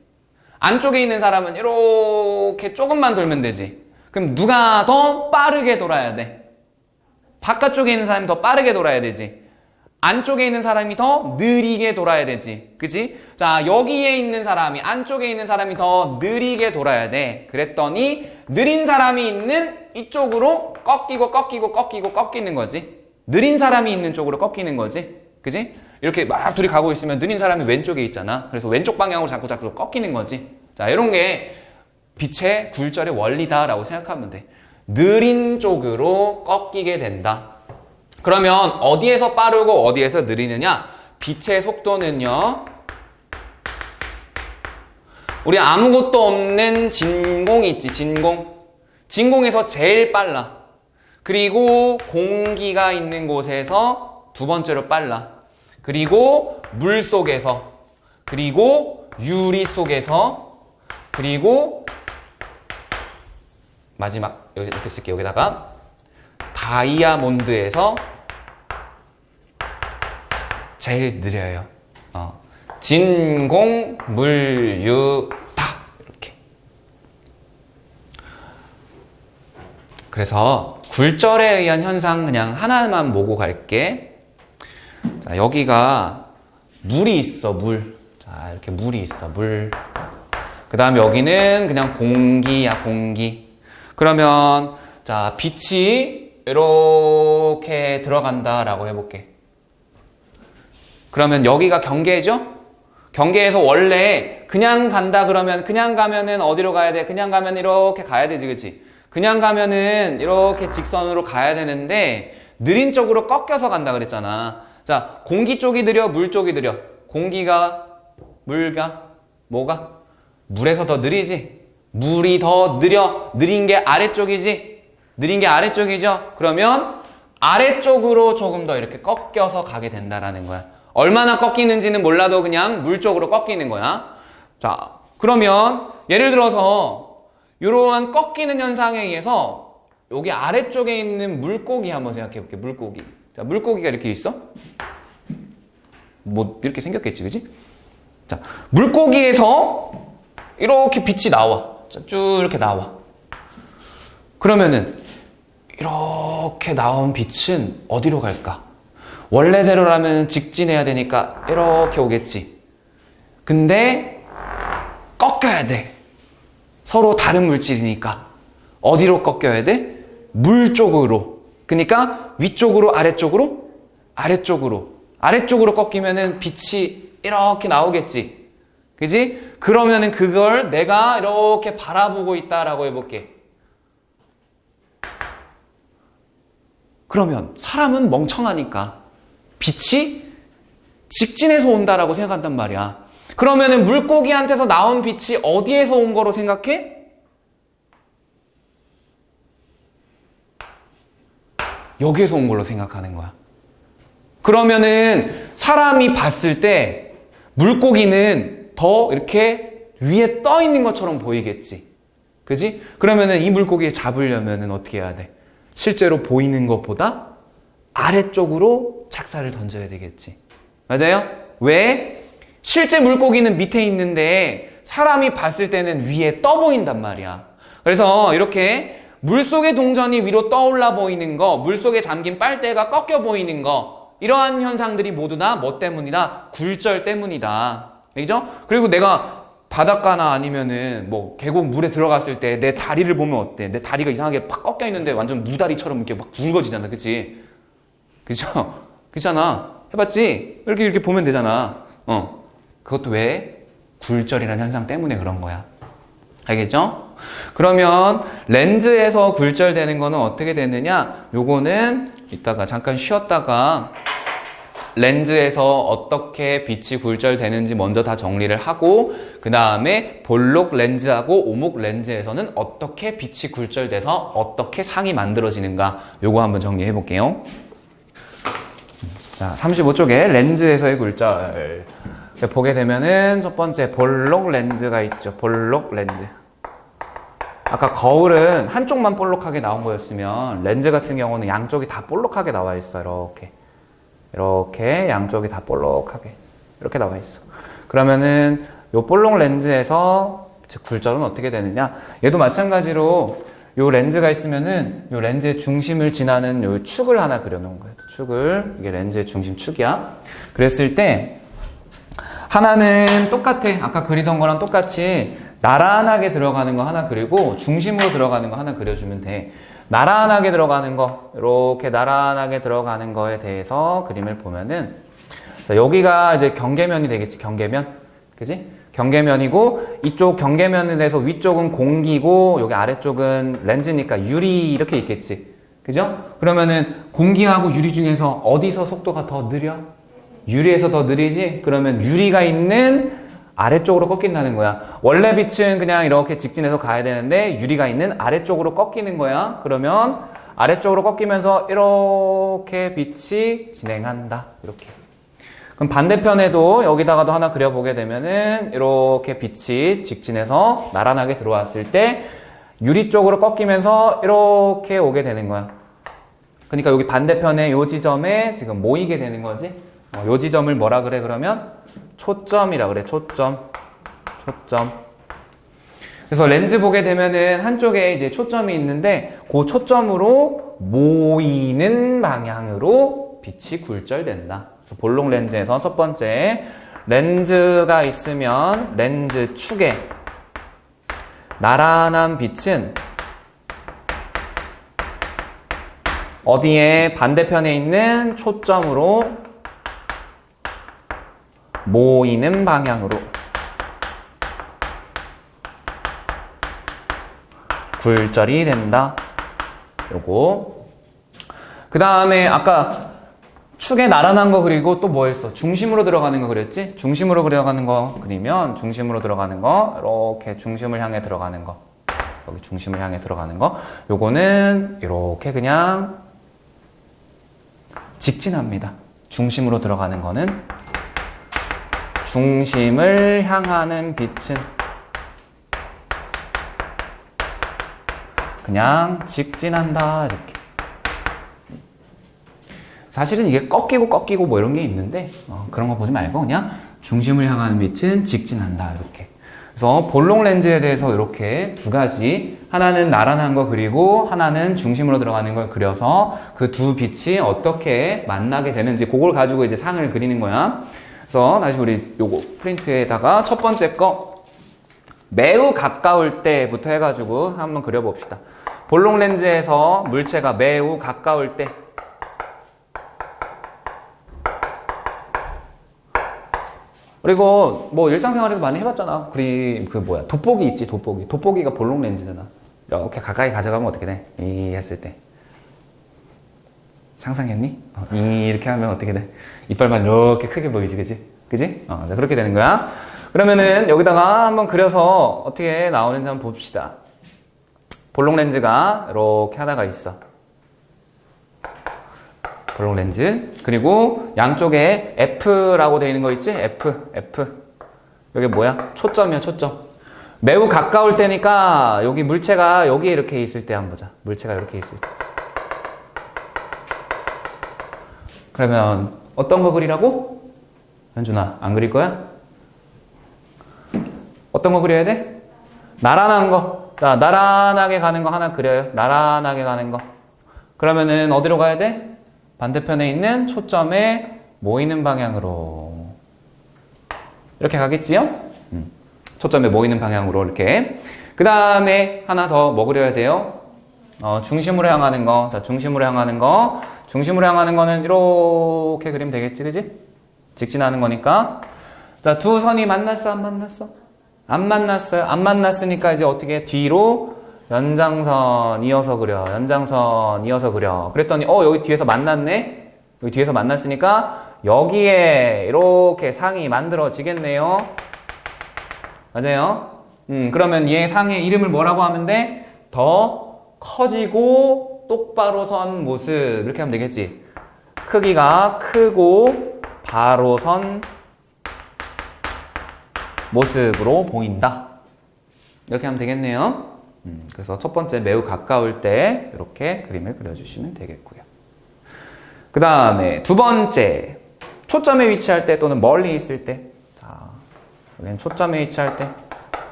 안쪽에 있는 사람은 이렇게 조금만 돌면 되지. 그럼 누가 더 빠르게 돌아야 돼? 바깥쪽에 있는 사람이 더 빠르게 돌아야 되지. 안쪽에 있는 사람이 더 느리게 돌아야 되지. 그치? 자, 여기에 있는 사람이, 안쪽에 있는 사람이 더 느리게 돌아야 돼. 그랬더니 느린 사람이 있는 이쪽으로 꺾이는 거지. 느린 사람이 있는 쪽으로 꺾이는 거지. 그치? 이렇게 막 둘이 가고 있으면 느린 사람이 왼쪽에 있잖아. 그래서 왼쪽 방향으로 자꾸 꺾이는 거지. 자, 이런 게 빛의 굴절의 원리다라고 생각하면 돼. 느린 쪽으로 꺾이게 된다. 그러면 어디에서 빠르고 어디에서 느리느냐? 빛의 속도는요, 우리 아무것도 없는 진공이 있지. 진공에서 제일 빨라. 그리고 공기가 있는 곳에서 두 번째로 빨라. 그리고 물 속에서, 그리고 유리 속에서, 그리고 마지막 여기 이렇게 쓸게. 여기다가 다이아몬드에서 제일 느려요. 진공, 물, 유, 다 이렇게. 그래서 굴절에 의한 현상 그냥 하나만 보고 갈게. 자, 여기가 물이 있어. 물. 자, 이렇게 물이 있어. 물. 그 다음 여기는 그냥 공기야. 공기. 그러면 자, 빛이 이렇게 들어간다라고 해볼게. 그러면 여기가 경계죠? 경계에서 원래 그냥 간다 그러면 그냥 가면은 어디로 가야 돼? 그냥 가면 이렇게 가야 되지, 그치? 그냥 가면은 이렇게 직선으로 가야 되는데 느린 쪽으로 꺾여서 간다 그랬잖아. 자, 공기 쪽이 느려, 물 쪽이 느려? 공기가, 물가, 뭐가? 물에서 더 느리지? 물이 더 느려. 느린 게 아래쪽이지? 느린 게 아래쪽이죠? 그러면 아래쪽으로 조금 더 이렇게 꺾여서 가게 된다라는 거야. 얼마나 꺾이는지는 몰라도 그냥 물 쪽으로 꺾이는 거야. 자, 그러면 예를 들어서 이러한 꺾이는 현상에 의해서 여기 아래쪽에 있는 물고기 한번 생각해 볼게. 물고기. 자, 물고기가 이렇게 있어? 뭐 이렇게 생겼겠지, 그지? 자, 물고기에서 이렇게 빛이 나와. 자, 쭉 이렇게 나와. 그러면은 이렇게 나온 빛은 어디로 갈까? 원래대로라면 직진해야 되니까 이렇게 오겠지. 근데 꺾여야 돼. 서로 다른 물질이니까. 어디로 꺾여야 돼? 물 쪽으로. 그러니까 위쪽으로, 아래쪽으로? 아래쪽으로. 아래쪽으로 꺾이면은 빛이 이렇게 나오겠지. 그지? 그러면은 그걸 내가 이렇게 바라보고 있다라고 해볼게. 그러면 사람은 멍청하니까 빛이 직진해서 온다라고 생각한단 말이야. 그러면은 물고기한테서 나온 빛이 어디에서 온 거로 생각해? 여기에서 온 걸로 생각하는 거야. 그러면은 사람이 봤을 때 물고기는 더 이렇게 위에 떠 있는 것처럼 보이겠지. 그지? 그러면은 이 물고기를 잡으려면은 어떻게 해야 돼? 실제로 보이는 것보다 아래쪽으로 착사를 던져야 되겠지. 맞아요? 왜? 실제 물고기는 밑에 있는데 사람이 봤을 때는 위에 떠 보인단 말이야. 그래서 이렇게 물속의 동전이 위로 떠올라 보이는 거, 물속에 잠긴 빨대가 꺾여 보이는 거, 이러한 현상들이 모두 다 뭐 때문이다? 굴절 때문이다. 알겠죠? 그리고 내가 바닷가나 아니면은 뭐 계곡 물에 들어갔을 때 내 다리를 보면 어때? 내 다리가 이상하게 팍 꺾여 있는데 완전 무다리처럼 이렇게 막 굵어지잖아. 그치? 그죠? 그렇잖아. 해봤지? 이렇게 보면 되잖아. 그것도 왜? 굴절이라는 현상 때문에 그런 거야. 알겠죠? 그러면 렌즈에서 굴절되는 거는 어떻게 되느냐? 요거는 이따가 잠깐 쉬었다가 렌즈에서 어떻게 빛이 굴절되는지 먼저 다 정리를 하고 그 다음에 볼록 렌즈하고 오목 렌즈에서는 어떻게 빛이 굴절돼서 어떻게 상이 만들어지는가 요거 한번 정리해 볼게요. 자, 35쪽에 렌즈에서의 굴절 보게 되면은 첫 번째 볼록 렌즈가 있죠. 볼록 렌즈. 아까 거울은 한쪽만 볼록하게 나온 거였으면 렌즈 같은 경우는 양쪽이 다 볼록하게 나와 있어. 이렇게 양쪽이 다 볼록하게 이렇게 나와 있어. 그러면은 요 볼록 렌즈에서 즉 굴절은 어떻게 되느냐? 얘도 마찬가지로 요 렌즈가 있으면은 요 렌즈의 중심을 지나는 요 축을 하나 그려놓은 거예요. 축을 이게 렌즈의 중심 축이야. 그랬을 때 하나는 똑같아. 아까 그리던 거랑 똑같이 나란하게 들어가는 거 하나 그리고 중심으로 들어가는 거 하나 그려주면 돼. 나란하게 들어가는 거, 이렇게 나란하게 들어가는 거에 대해서 그림을 보면은 자, 여기가 이제 경계면이 되겠지. 경계면, 그지? 경계면이고 이쪽 경계면에 대해서 위쪽은 공기고 여기 아래쪽은 렌즈니까 유리 이렇게 있겠지. 그죠? 그러면은 공기하고 유리 중에서 어디서 속도가 더 느려? 유리에서 더 느리지? 그러면 유리가 있는 아래쪽으로 꺾인다는 거야. 원래 빛은 그냥 이렇게 직진해서 가야 되는데 유리가 있는 아래쪽으로 꺾이는 거야. 그러면 아래쪽으로 꺾이면서 이렇게 빛이 진행한다. 이렇게. 그럼 반대편에도 여기다가도 하나 그려보게 되면은 이렇게 빛이 직진해서 나란하게 들어왔을 때 유리 쪽으로 꺾이면서 이렇게 오게 되는 거야. 그러니까 여기 반대편에 요 지점에 지금 모이게 되는 거지. 요 지점을 뭐라 그래 그러면? 초점이라 그래. 초점. 그래서 렌즈 보게 되면은 한쪽에 이제 초점이 있는데 그 초점으로 모이는 방향으로 빛이 굴절된다. 그래서 볼록 렌즈에서 첫 번째 렌즈가 있으면 렌즈 축에 나란한 빛은 어디에 반대편에 있는 초점으로 모이는 방향으로 굴절이 된다. 요거. 그 다음에 아까 축에 나란한 거 그리고 또 뭐 했어? 중심으로 들어가는 거 그랬지? 중심으로 들어가는 거 그리면 중심으로 들어가는 거 이렇게 중심을 향해 들어가는 거 여기 중심을 향해 들어가는 거 요거는 이렇게 그냥 직진합니다. 중심으로 들어가는 거는 중심을 향하는 빛은 그냥 직진한다. 이렇게. 사실은 이게 꺾이고 뭐 이런 게 있는데 그런 거 보지 말고 그냥 중심을 향하는 빛은 직진한다. 이렇게. 그래서 볼록 렌즈에 대해서 이렇게 두 가지 하나는 나란한 거 그리고 하나는 중심으로 들어가는 걸 그려서 그 두 빛이 어떻게 만나게 되는지 그걸 가지고 이제 상을 그리는 거야. 그래서 다시 우리 요거 프린트에다가 첫 번째 거 매우 가까울 때부터 해가지고 한번 그려봅시다. 볼록 렌즈에서 물체가 매우 가까울 때 그리고 뭐 일상생활에서 많이 해봤잖아. 돋보기 있지, 돋보기. 돋보기가 볼록 렌즈잖아. 이렇게 가까이 가져가면 어떻게 돼? 이 했을 때. 상상했니? 이렇게 하면 어떻게 돼? 이빨만 이렇게 크게 보이지, 그지? 자, 그렇게 되는 거야. 그러면은 여기다가 한번 그려서 어떻게 나오는지 한번 봅시다. 볼록 렌즈가 이렇게 하나가 있어. 볼록 렌즈. 그리고 양쪽에 F라고 되어 있는 거 있지? F. 여기 뭐야? 초점이야, 초점. 매우 가까울 때니까 여기 물체가 여기에 이렇게 있을 때 한번 보자. 물체가 이렇게 있을 때. 그러면 어떤 거 그리라고? 현준아, 안 그릴 거야? 어떤 거 그려야 돼? 나란한 거. 자, 나란하게 가는 거 하나 그려요. 나란하게 가는 거. 그러면은 어디로 가야 돼? 반대편에 있는 초점에 모이는 방향으로. 이렇게 가겠지요? 초점에 모이는 방향으로 이렇게. 그 다음에 하나 더 뭐 그려야 돼요? 중심으로 향하는 거. 자, 중심으로 향하는 거. 중심으로 향하는 거는 이렇게 그리면 되겠지, 그지? 직진하는 거니까. 자, 두 선이 만났어, 안 만났어? 안 만났어요. 안 만났으니까 이제 어떻게 뒤로 연장선 이어서 그려. 연장선 이어서 그려. 그랬더니 여기 뒤에서 만났네. 여기 뒤에서 만났으니까 여기에 이렇게 상이 만들어지겠네요. 맞아요? 그러면 얘 상의 이름을 뭐라고 하면 돼? 더 커지고 똑바로 선 모습. 이렇게 하면 되겠지. 크기가 크고 바로 선 모습으로 보인다. 이렇게 하면 되겠네요. 그래서 첫 번째 매우 가까울 때 이렇게 그림을 그려주시면 되겠고요. 그 다음에 두 번째 초점에 위치할 때 또는 멀리 있을 때. 자, 여기는 초점에 위치할 때.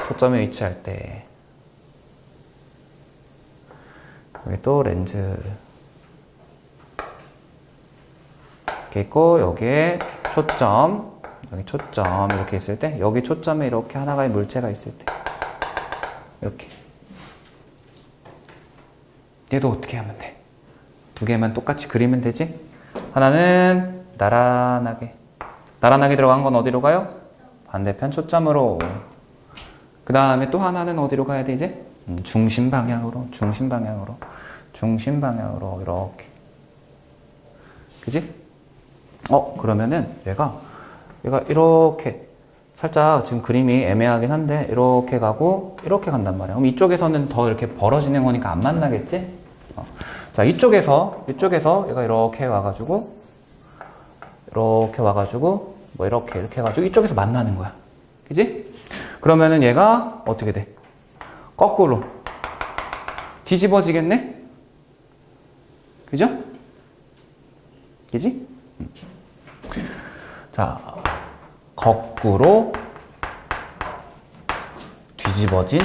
초점에 위치할 때. 여기 또 렌즈 이렇게 있고 여기에 초점, 여기 초점 이렇게 있을 때, 여기 초점에 이렇게 하나의 물체가 있을 때 이렇게. 얘도 어떻게 하면 돼? 두 개만 똑같이 그리면 되지? 하나는 나란하게 들어간 건 어디로 가요? 반대편 초점으로. 그 다음에 또 하나는 어디로 가야 돼 이제? 중심 방향으로 이렇게. 그지? 그러면은 얘가 이렇게 살짝 지금 그림이 애매하긴 한데 이렇게 가고 이렇게 간단 말이야. 그럼 이쪽에서는 더 이렇게 벌어지는 거니까 안 만나겠지? 자, 이쪽에서 얘가 이렇게 와가지고 뭐 이렇게 해가지고 이쪽에서 만나는 거야. 그지? 그러면은 얘가 어떻게 돼? 거꾸로 뒤집어지겠네? 그죠? 그지? 자, 거꾸로 뒤집어진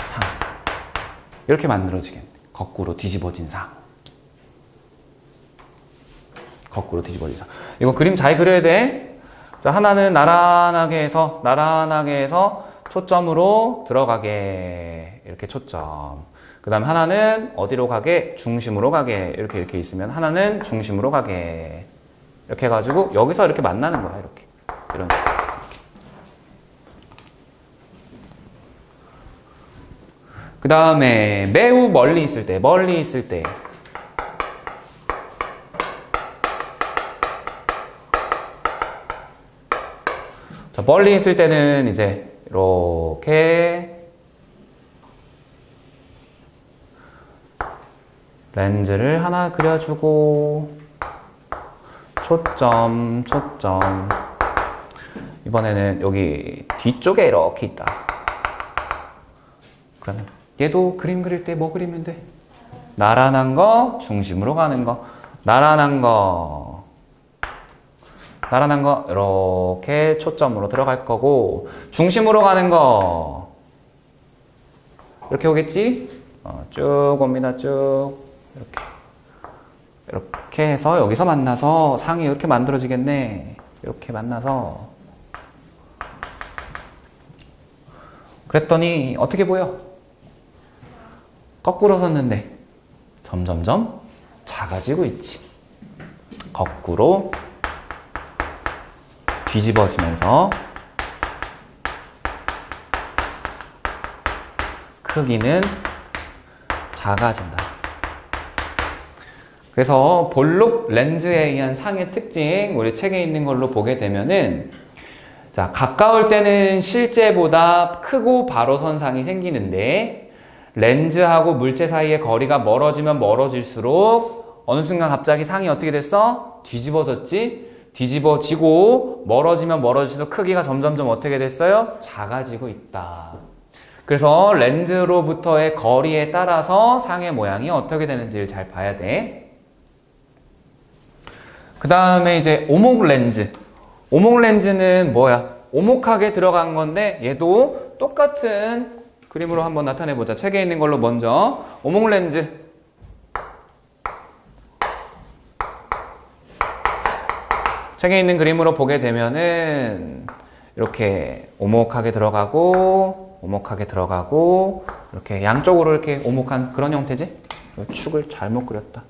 상. 이렇게 만들어지겠네. 거꾸로 뒤집어진 상. 거꾸로 뒤집어진 상. 이거 그림 잘 그려야 돼. 자, 하나는 나란하게 해서 초점으로 들어가게. 이렇게 초점. 그 다음 하나는 어디로 가게? 중심으로 가게. 이렇게 있으면 하나는 중심으로 가게. 이렇게 해가지고 여기서 이렇게 만나는 거야. 이렇게. 이런 식으로. 그 다음에 매우 멀리 있을 때. 자, 멀리 있을 때는 이제 이렇게 렌즈를 하나 그려주고 초점. 이번에는 여기 뒤쪽에 이렇게 있다. 그러면 얘도 그림 그릴 때 뭐 그리면 돼? 나란한 거, 중심으로 가는 거. 나란한 거 이렇게 초점으로 들어갈 거고, 중심으로 가는 거 이렇게 오겠지? 쭉 옵니다. 쭉 이렇게 해서 여기서 만나서 상이 이렇게 만들어지겠네. 이렇게 만나서. 그랬더니 어떻게 보여? 거꾸로 섰는데 점점점 작아지고 있지. 거꾸로 뒤집어지면서 크기는 작아진다. 그래서 볼록 렌즈에 의한 상의 특징, 우리 책에 있는 걸로 보게 되면은, 자, 가까울 때는 실제보다 크고 바로 선 상이 생기는데, 렌즈하고 물체 사이의 거리가 멀어지면 멀어질수록 어느 순간 갑자기 상이 어떻게 됐어? 뒤집어졌지? 뒤집어지고 멀어지면 멀어질수록 크기가 점점점 어떻게 됐어요? 작아지고 있다. 그래서 렌즈로부터의 거리에 따라서 상의 모양이 어떻게 되는지를 잘 봐야 돼. 그 다음에 이제 오목 렌즈. 오목 렌즈는 뭐야? 오목하게 들어간 건데 얘도 똑같은 그림으로 한번 나타내 보자. 책에 있는 걸로 먼저 오목 렌즈. 책에 있는 그림으로 보게 되면은 이렇게 오목하게 들어가고 오목하게 들어가고 이렇게 양쪽으로 이렇게 오목한 그런 형태지? 축을 잘못 그렸다.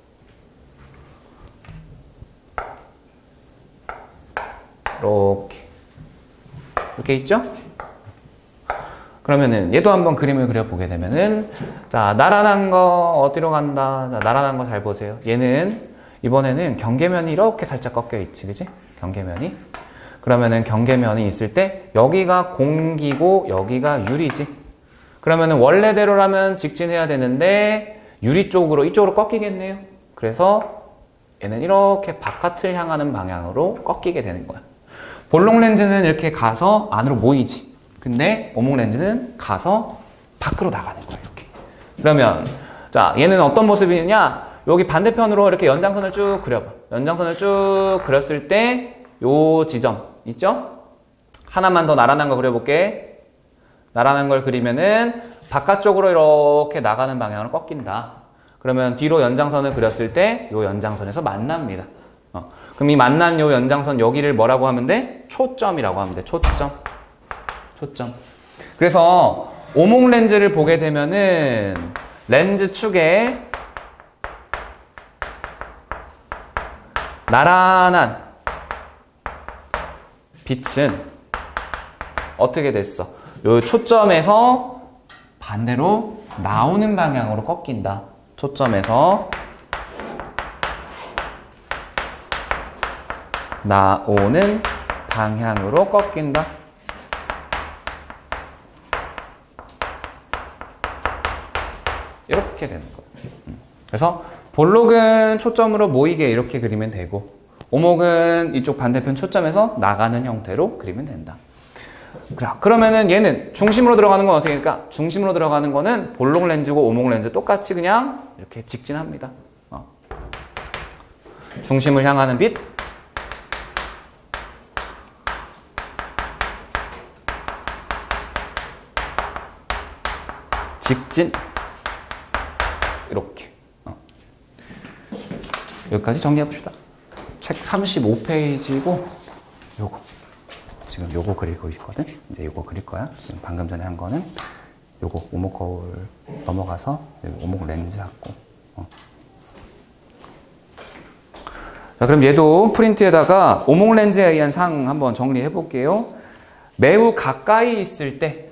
이렇게 있죠? 그러면은 얘도 한번 그림을 그려보게 되면은 자, 나란한 거 어디로 간다. 자, 나란한 거 잘 보세요. 얘는 이번에는 경계면이 이렇게 살짝 꺾여 있지, 그지? 경계면이. 그러면은 경계면이 있을 때 여기가 공기고 여기가 유리지. 그러면은 원래대로라면 직진해야 되는데 유리 쪽으로 이쪽으로 꺾이겠네요. 그래서 얘는 이렇게 바깥을 향하는 방향으로 꺾이게 되는 거야. 볼록 렌즈는 이렇게 가서 안으로 모이지. 근데 오목 렌즈는 가서 밖으로 나가는 거야, 이렇게. 그러면 자, 얘는 어떤 모습이냐? 여기 반대편으로 이렇게 연장선을 쭉 그려봐. 연장선을 쭉 그렸을 때 요 지점 있죠? 하나만 더 나란한 거 그려볼게. 나란한 걸 그리면은 바깥쪽으로 이렇게 나가는 방향으로 꺾인다. 그러면 뒤로 연장선을 그렸을 때 요 연장선에서 만납니다. 그럼 이 만난 요 연장선 여기를 뭐라고 하면 돼? 초점이라고 하면 돼. 초점. 그래서 오목 렌즈를 보게 되면은 렌즈 축에 나란한 빛은 어떻게 됐어? 요 초점에서 반대로 나오는 방향으로 꺾인다. 초점에서 나오는 방향으로 꺾인다. 이렇게 되는 거예요. 그래서 볼록은 초점으로 모이게 이렇게 그리면 되고 오목은 이쪽 반대편 초점에서 나가는 형태로 그리면 된다. 그러면은 얘는 중심으로 들어가는 건 어떻게 될까? 중심으로 들어가는 거는 볼록 렌즈고 오목 렌즈 똑같이 그냥 이렇게 직진합니다. 중심을 향하는 빛, 직진, 이렇게. 여기까지 정리해봅시다. 책 35페이지고 요거 지금 요거 그리고 있거든. 이제 요거 그릴 거야. 지금 방금 전에 한 거는 요거 오목 거울 넘어가서 오목 렌즈 갖고. 자, 그럼 얘도 프린트에다가 오목 렌즈에 의한 상 한번 정리해 볼게요. 매우 가까이 있을 때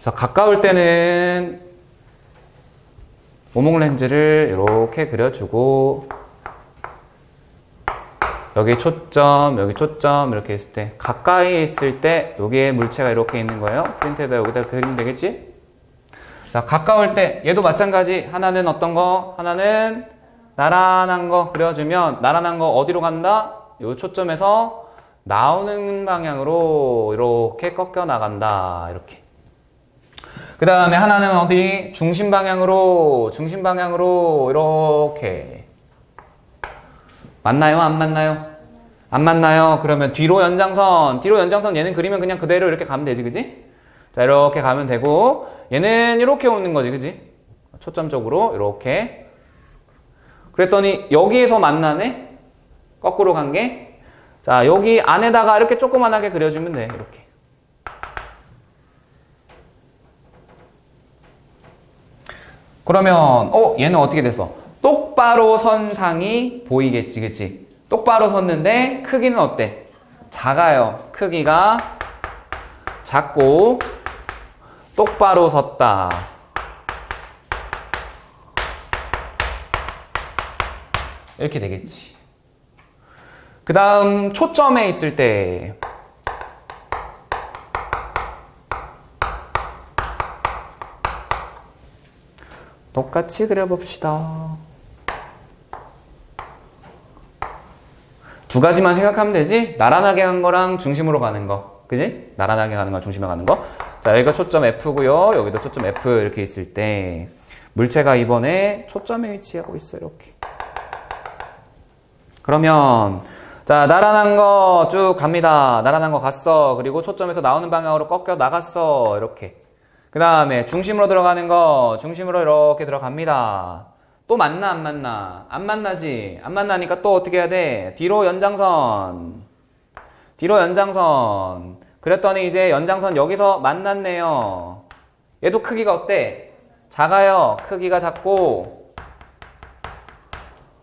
자, 가까울 때는 오목 렌즈를 이렇게 그려주고 여기 초점, 여기 초점 이렇게 있을 때 가까이 있을 때 여기에 물체가 이렇게 있는 거예요. 프린트에다 여기다 그리면 되겠지? 자, 가까울 때 얘도 마찬가지. 하나는 어떤 거? 하나는 나란한 거 그려주면 나란한 거 어디로 간다? 요 초점에서 나오는 방향으로 이렇게 꺾여 나간다. 이렇게. 그 다음에 하나는 어디? 중심 방향으로 이렇게. 맞나요? 안 맞나요? 안 맞나요? 그러면 뒤로 연장선 얘는 그리면 그냥 그대로 이렇게 가면 되지, 그지? 자, 이렇게 가면 되고, 얘는 이렇게 오는 거지, 그지? 초점 쪽으로, 이렇게. 그랬더니, 여기에서 만나네? 거꾸로 간 게. 자, 여기 안에다가 이렇게 조그만하게 그려주면 돼, 이렇게. 그러면 얘는 어떻게 됐어? 똑바로 선 상이 보이겠지, 그치? 똑바로 섰는데 크기는 어때? 작아요. 크기가 작고 똑바로 섰다. 이렇게 되겠지. 그 다음 초점에 있을 때 똑같이 그려봅시다. 두 가지만 생각하면 되지? 나란하게 간 거랑 중심으로 가는 거. 그지? 나란하게 가는 거, 중심으로 가는 거. 자, 여기가 초점 F고요. 여기도 초점 F 이렇게 있을 때 물체가 이번에 초점에 위치하고 있어요. 이렇게. 그러면 자, 나란한 거 쭉 갑니다. 나란한 거 갔어. 그리고 초점에서 나오는 방향으로 꺾여 나갔어. 이렇게. 그 다음에 중심으로 들어가는 거, 중심으로 이렇게 들어갑니다. 또 만나, 안 만나? 안 만나지? 안 만나니까 또 어떻게 해야 돼? 뒤로 연장선. 뒤로 연장선. 그랬더니 이제 연장선 여기서 만났네요. 얘도 크기가 어때? 작아요. 크기가 작고.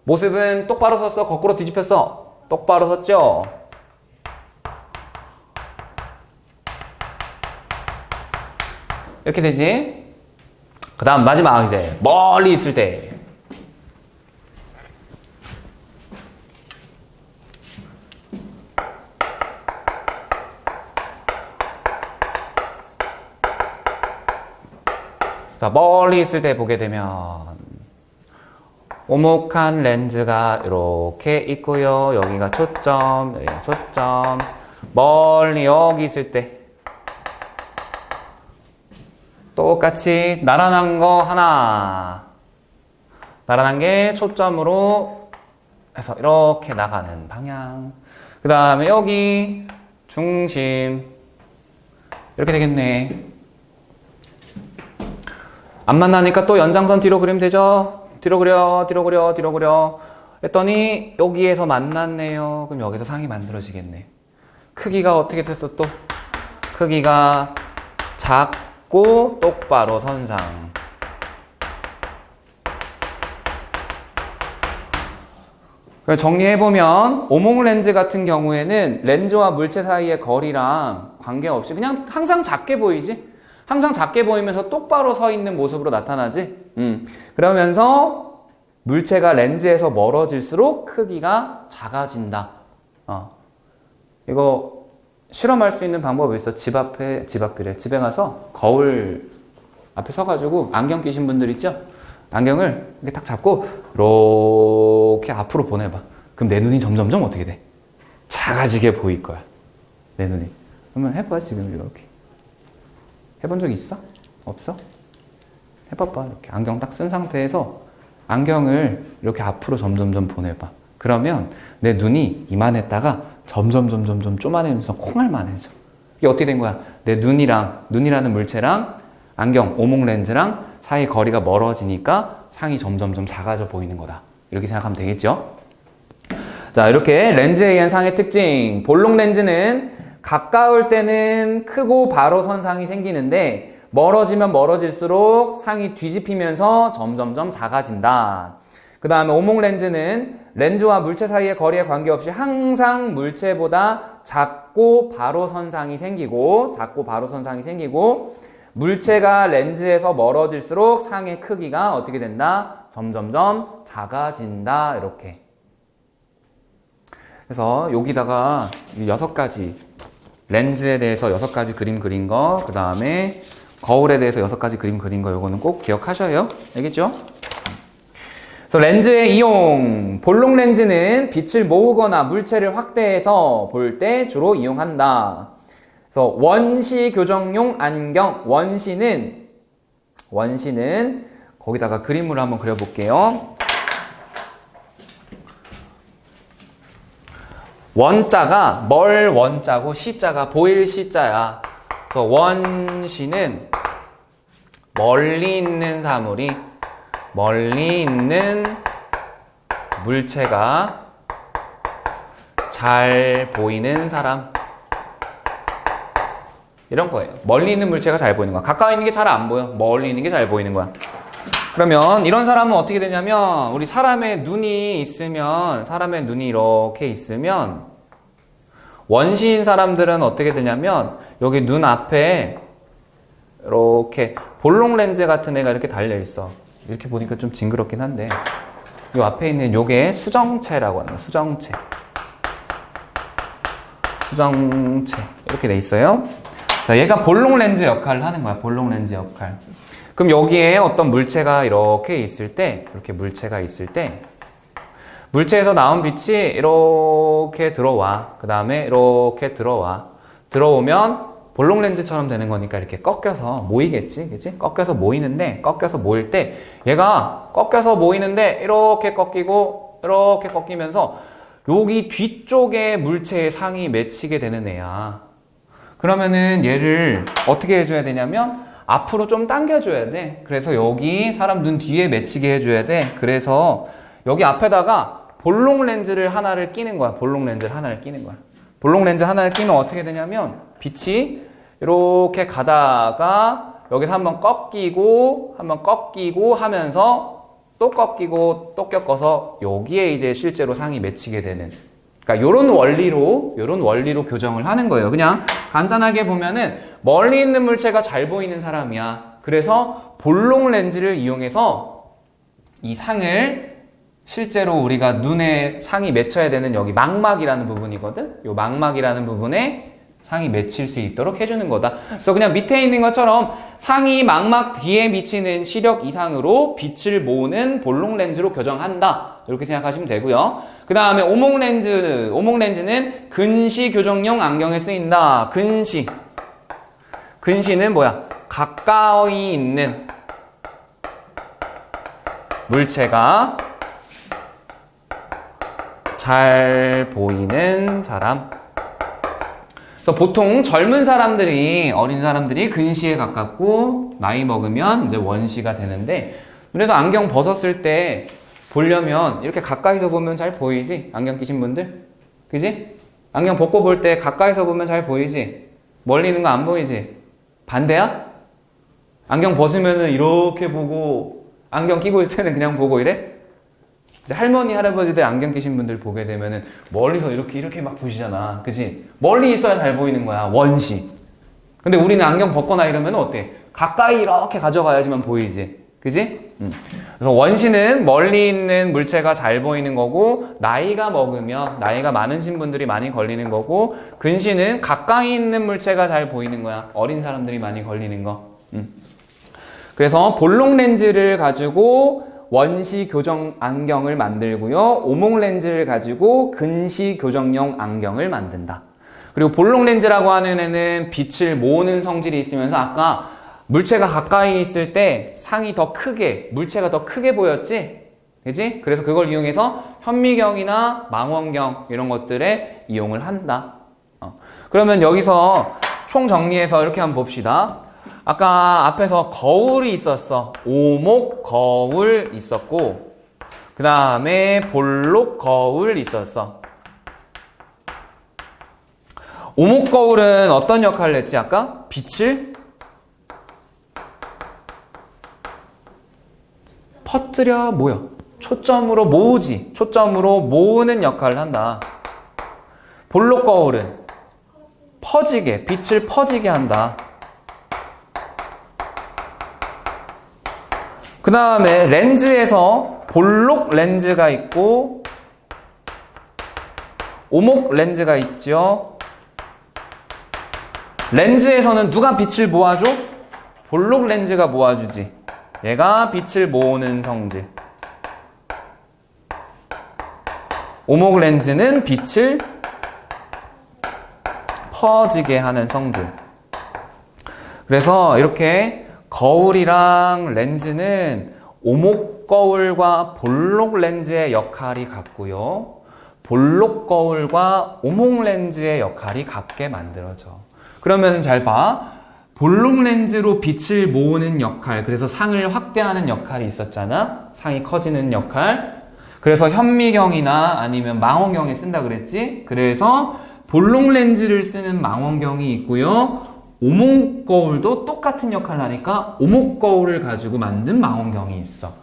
모습은 똑바로 섰어? 거꾸로 뒤집혔어? 똑바로 섰죠? 이렇게 되지? 그 다음 마지막 이제 멀리 있을 때. 자, 멀리 있을 때 보게 되면 오목한 렌즈가 이렇게 있고요. 여기가 초점, 여기가 초점. 멀리 여기 있을 때 똑같이 나란한 거 하나. 나란한 게 초점으로 해서 이렇게 나가는 방향. 그 다음에 여기 중심. 이렇게 되겠네. 안 만나니까 또 연장선 뒤로 그리면 되죠? 뒤로 그려, 뒤로 그려, 뒤로 그려. 했더니 여기에서 만났네요. 그럼 여기서 상이 만들어지겠네. 크기가 어떻게 됐어 또? 크기가 작고 똑바로 선상. 정리해보면 오목 렌즈 같은 경우에는 렌즈와 물체 사이의 거리랑 관계없이 그냥 항상 작게 보이지? 항상 작게 보이면서 똑바로 서 있는 모습으로 나타나지? 그러면서 물체가 렌즈에서 멀어질수록 크기가 작아진다. 이거 실험할 수 있는 방법이 있어. 집 앞이래. 집에 가서 거울 앞에 서가지고 안경 끼신 분들 있죠? 안경을 이렇게 딱 잡고 이렇게 앞으로 보내봐. 그럼 내 눈이 점점점 어떻게 돼? 작아지게 보일 거야. 내 눈이. 그러면 해봐 지금 이렇게. 해본 적 있어? 없어? 해봐봐. 이렇게 안경 딱 쓴 상태에서 안경을 이렇게 앞으로 점점점 보내봐. 그러면 내 눈이 이만했다가 점점 쪼만해지면서 콩알만해져. 이게 어떻게 된 거야? 내 눈이라는 물체랑 안경, 오목 렌즈랑 사이 거리가 멀어지니까 상이 점점점 작아져 보이는 거다. 이렇게 생각하면 되겠죠? 자, 이렇게 렌즈에 의한 상의 특징. 볼록 렌즈는 가까울 때는 크고 바로 선 상이 생기는데 멀어지면 멀어질수록 상이 뒤집히면서 점점점 작아진다. 그 다음에 오목 렌즈는 렌즈와 물체 사이의 거리에 관계없이 항상 물체보다 작고 바로 선상이 생기고 물체가 렌즈에서 멀어질수록 상의 크기가 어떻게 된다? 점점점 작아진다. 이렇게. 그래서 여기다가 6가지 렌즈에 대해서 6가지 그림 그린 거, 그 다음에 거울에 대해서 6가지 그림 그린 거, 요거는 꼭 기억하셔요. 알겠죠? 그래서 렌즈의 이용. 볼록 렌즈는 빛을 모으거나 물체를 확대해서 볼 때 주로 이용한다. 그래서 원시 교정용 안경. 원시는 거기다가 그림으로 한번 그려볼게요. 원자가 멀 원자고 시자가 보일 시자야. 그래서 원시는 멀리 있는 사물이 멀리 있는 물체가 잘 보이는 사람. 이런 거예요. 멀리 있는 물체가 잘 보이는 거야. 가까이 있는 게 잘 안 보여. 멀리 있는 게 잘 보이는 거야. 그러면 이런 사람은 어떻게 되냐면 우리 사람의 눈이 이렇게 있으면 원시인 사람들은 어떻게 되냐면 여기 눈 앞에 이렇게 볼록 렌즈 같은 애가 이렇게 달려 있어. 이렇게 보니까 좀 징그럽긴 한데 이 앞에 있는 요게 수정체라고 하는 거야. 수정체 이렇게 돼 있어요. 자, 얘가 볼록 렌즈 역할을 하는 거야. 볼록 렌즈 역할. 그럼 여기에 어떤 물체가 이렇게 있을 때, 물체에서 나온 빛이 이렇게 들어와. 그 다음에 이렇게 들어오면 볼록 렌즈처럼 되는 거니까 이렇게 꺾여서 모이겠지, 그치? 꺾여서 모일 때 얘가 꺾여서 모이는데 이렇게 꺾이면서 여기 뒤쪽에 물체의 상이 맺히게 되는 애야. 그러면은 얘를 어떻게 해줘야 되냐면 앞으로 좀 당겨줘야 돼. 그래서 여기 사람 눈 뒤에 맺히게 해줘야 돼. 그래서 여기 앞에다가 볼록 렌즈를 하나를 끼는 거야. 볼록 렌즈를 하나를 끼는 거야. 볼록 렌즈 하나를 끼면 어떻게 되냐면 빛이 이렇게 가다가 여기서 한번 꺾이고 하면서 또 꺾이고 또 꺾어서 여기에 이제 실제로 상이 맺히게 되는. 그러니까 요런 원리로 교정을 하는 거예요. 그냥 간단하게 보면은 멀리 있는 물체가 잘 보이는 사람이야. 그래서 볼록 렌즈를 이용해서 이 상을 실제로 우리가 눈에 상이 맺혀야 되는 여기 망막이라는 부분이거든. 요 망막이라는 부분에 상이 맺힐 수 있도록 해주는 거다. 그래서 그냥 밑에 있는 것처럼 상이 망막 뒤에 미치는 시력 이상으로 빛을 모으는 볼록 렌즈로 교정한다. 이렇게 생각하시면 되고요. 그 다음에 오목 렌즈는 근시 교정용 안경에 쓰인다. 근시는 뭐야? 가까이 있는 물체가 잘 보이는 사람. 그래서 보통 젊은 사람들이, 어린 사람들이 근시에 가깝고 나이 먹으면 이제 원시가 되는데, 그래도 안경 벗었을 때 보려면 이렇게 가까이서 보면 잘 보이지? 안경 끼신 분들? 그지? 안경 벗고 볼 때 가까이서 보면 잘 보이지? 멀리 있는 거 안 보이지? 반대야? 안경 벗으면은 이렇게 보고, 안경 끼고 있을 때는 그냥 보고 이래? 이제 할머니, 할아버지들 안경 끼신 분들 보게 되면은 멀리서 이렇게 막 보시잖아. 그지? 멀리 있어야 잘 보이는 거야. 원시. 근데 우리는 안경 벗거나 이러면 어때? 가까이 이렇게 가져가야지만 보이지. 그지? 그래서 원시는 멀리 있는 물체가 잘 보이는 거고, 나이가 많으신 분들이 많이 걸리는 거고, 근시는 가까이 있는 물체가 잘 보이는 거야. 어린 사람들이 많이 걸리는 거. 그래서 볼록 렌즈를 가지고 원시 교정 안경을 만들고요. 오목 렌즈를 가지고 근시 교정용 안경을 만든다. 그리고 볼록 렌즈라고 하는 애는 빛을 모으는 성질이 있으면서 아까 물체가 가까이 있을 때 상이 더 크게, 물체가 더 크게 보였지? 그지? 그래서 그걸 이용해서 현미경이나 망원경 이런 것들에 이용을 한다. 그러면 여기서 총 정리해서 이렇게 한번 봅시다. 아까 앞에서 거울이 있었어. 오목 거울 있었고, 그 다음에 볼록 거울 있었어. 오목 거울은 어떤 역할을 했지 아까? 빛을 퍼뜨려 뭐야? 초점으로 모으지. 초점으로 모으는 역할을 한다. 볼록 거울은 퍼지게, 빛을 퍼지게 한다. 그 다음에 렌즈에서 볼록 렌즈가 있고 오목 렌즈가 있죠. 렌즈에서는 누가 빛을 모아줘? 볼록 렌즈가 모아주지. 얘가 빛을 모으는 성질. 오목 렌즈는 빛을 퍼지게 하는 성질. 그래서 이렇게 거울이랑 렌즈는 오목 거울과 볼록 렌즈의 역할이 같고요. 볼록 거울과 오목 렌즈의 역할이 같게 만들어져. 그러면 잘 봐. 볼록 렌즈로 빛을 모으는 역할, 그래서 상을 확대하는 역할이 있었잖아. 상이 커지는 역할. 그래서 현미경이나 아니면 망원경에 쓴다 그랬지. 그래서 볼록 렌즈를 쓰는 망원경이 있고요. 오목 거울도 똑같은 역할을 하니까 오목 거울을 가지고 만든 망원경이 있어.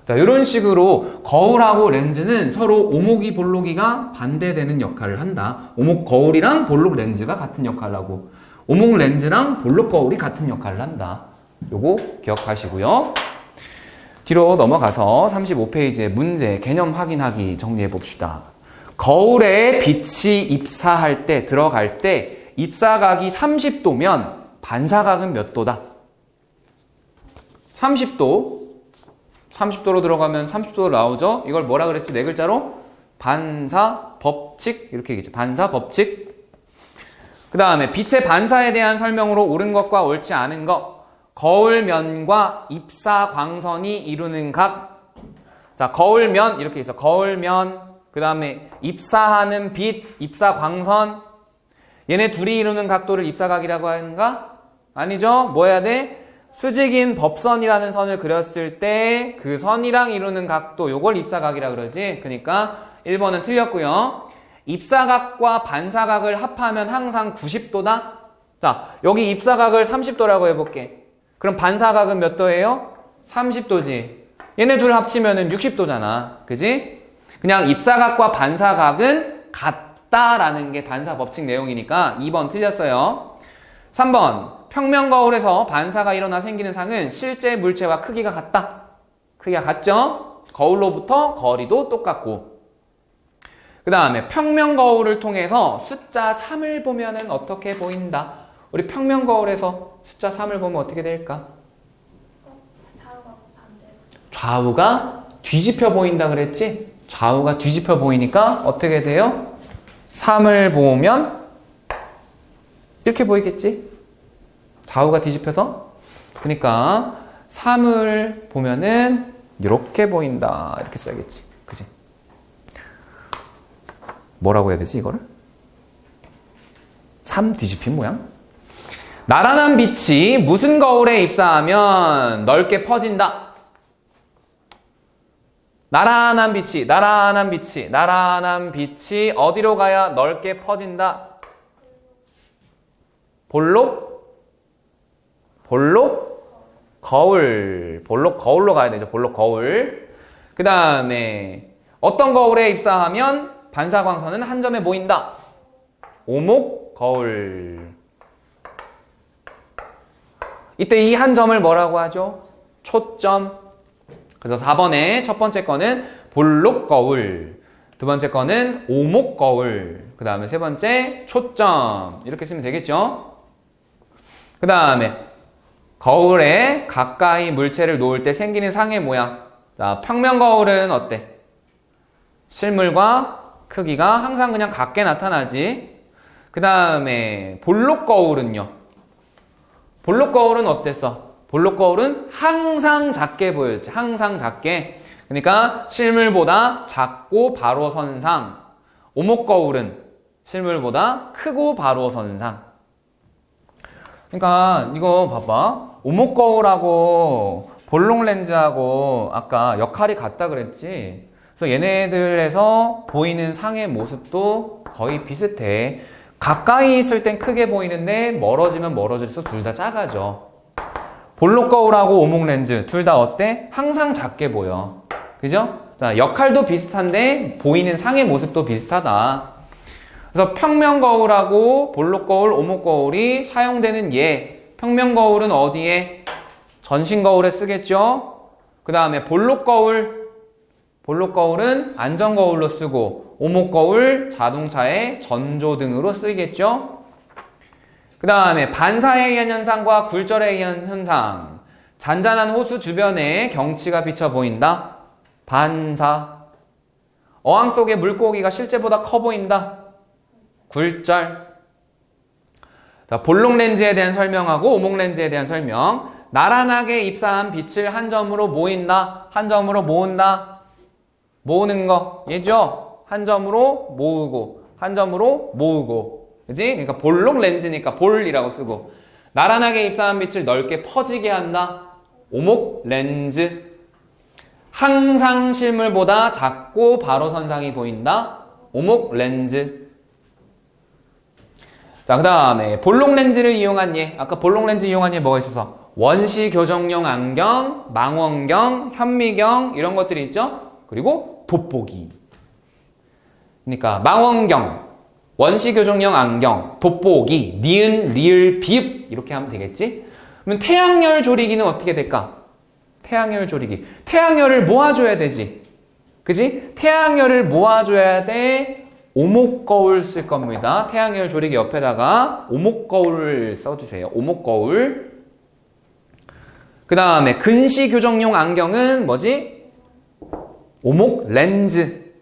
자, 이런 식으로 거울하고 렌즈는 서로 오목이 볼록이가 반대되는 역할을 한다. 오목 거울이랑 볼록 렌즈가 같은 역할을 하고 오목 렌즈랑 볼록 거울이 같은 역할을 한다. 요거 기억하시고요. 뒤로 넘어가서 35페이지의 문제, 개념 확인하기 정리해 봅시다. 거울에 빛이 입사할 때, 들어갈 때 입사각이 30도면 반사각은 몇 도다? 30도. 30도로 들어가면 30도로 나오죠? 이걸 뭐라 그랬지? 네 글자로? 반사 법칙. 이렇게 얘기했죠. 반사 법칙. 그 다음에 빛의 반사에 대한 설명으로 옳은 것과 옳지 않은 것. 거울면과 입사 광선이 이루는 각. 자, 거울면 이렇게 있어. 거울면. 그 다음에 입사하는 빛, 입사 광선. 얘네 둘이 이루는 각도를 입사각이라고 하는가? 아니죠? 뭐 해야 돼? 수직인 법선이라는 선을 그렸을 때 그 선이랑 이루는 각도, 요걸 입사각이라 그러지. 그러니까 1번은 틀렸고요. 입사각과 반사각을 합하면 항상 90도다? 자, 여기 입사각을 30도라고 해볼게. 그럼 반사각은 몇 도예요? 30도지. 얘네 둘 합치면은 60도잖아. 그지? 그냥 입사각과 반사각은 같다라는 게 반사 법칙 내용이니까 2번 틀렸어요. 3번. 평면 거울에서 반사가 일어나 생기는 상은 실제 물체와 크기가 같다. 크기가 같죠? 거울로부터 거리도 똑같고. 그 다음에 평면 거울을 통해서 숫자 3을 보면은 어떻게 보인다? 우리 평면 거울에서 숫자 3을 보면 어떻게 될까? 좌우가 반대로. 좌우가 뒤집혀 보인다 그랬지? 좌우가 뒤집혀 보이니까 어떻게 돼요? 3을 보면 이렇게 보이겠지? 좌우가 뒤집혀서? 그러니까 3을 보면은 이렇게 보인다. 이렇게 써야겠지. 그지? 뭐라고 해야 되지, 이거를? 3 뒤집힌 모양? 나란한 빛이 무슨 거울에 입사하면 넓게 퍼진다. 나란한 빛이 어디로 가야 넓게 퍼진다? 볼록 거울. 볼록 거울로 가야 되죠. 볼록 거울. 그 다음에 어떤 거울에 입사하면 반사광선은 한 점에 모인다. 오목 거울. 이때 이 한 점을 뭐라고 하죠? 초점. 그래서 4번에 첫 번째 거는 볼록 거울, 두 번째 거는 오목 거울, 그 다음에 세 번째 초점. 이렇게 쓰면 되겠죠? 그 다음에 거울에 가까이 물체를 놓을 때 생기는 상의 모양. 자, 평면 거울은 어때? 실물과 크기가 항상 그냥 같게 나타나지. 그 다음에 볼록 거울은요? 볼록 거울은 어땠어? 볼록 거울은 항상 작게 보였지. 항상 작게. 그러니까 실물보다 작고 바로 선 상. 오목 거울은 실물보다 크고 바로 선 상. 그러니까 이거 봐봐. 오목 거울하고 볼록 렌즈하고 아까 역할이 같다 그랬지. 그래서 얘네들에서 보이는 상의 모습도 거의 비슷해. 가까이 있을 땐 크게 보이는데 멀어지면 멀어질수록 둘 다 작아져. 볼록 거울하고 오목 렌즈 둘 다 어때? 항상 작게 보여. 그죠? 자, 역할도 비슷한데 보이는 상의 모습도 비슷하다. 그래서 평면 거울하고 볼록 거울, 오목 거울이 사용되는 예. 평면 거울은 어디에? 전신 거울에 쓰겠죠? 그 다음에 볼록 거울은 안전 거울로 쓰고, 오목 거울 자동차의 전조등으로 쓰이겠죠? 그 다음에 반사에 의한 현상과 굴절에 의한 현상. 잔잔한 호수 주변에 경치가 비쳐 보인다. 반사. 어항 속의 물고기가 실제보다 커 보인다. 굴절. 자, 볼록 렌즈에 대한 설명하고 오목 렌즈에 대한 설명. 나란하게 입사한 빛을 한 점으로 모인다. 한 점으로 모은다. 모으는 거. 얘죠? 한 점으로 모으고, 한 점으로 모으고. 그지? 그러니까 볼록 렌즈니까 볼이라고 쓰고. 나란하게 입사한 빛을 넓게 퍼지게 한다. 오목 렌즈. 항상 실물보다 작고 바로 선상이 보인다. 오목 렌즈. 자, 그 다음에 볼록 렌즈를 이용한 예. 아까 볼록 렌즈 이용한 예 뭐가 있어서? 원시 교정용 안경, 망원경, 현미경 이런 것들이 있죠? 그리고 돋보기. 그러니까 망원경, 원시 교정용 안경, 돋보기, 니은, 리을, 비읍 이렇게 하면 되겠지? 그러면 태양열 조리기는 어떻게 될까? 태양열 조리기. 태양열을 모아줘야 되지. 그지? 태양열을 모아줘야 돼. 오목 거울 쓸 겁니다. 태양열 조리기 옆에다가 오목 거울을 써주세요. 오목 거울. 그 다음에 근시 교정용 안경은 뭐지? 오목 렌즈.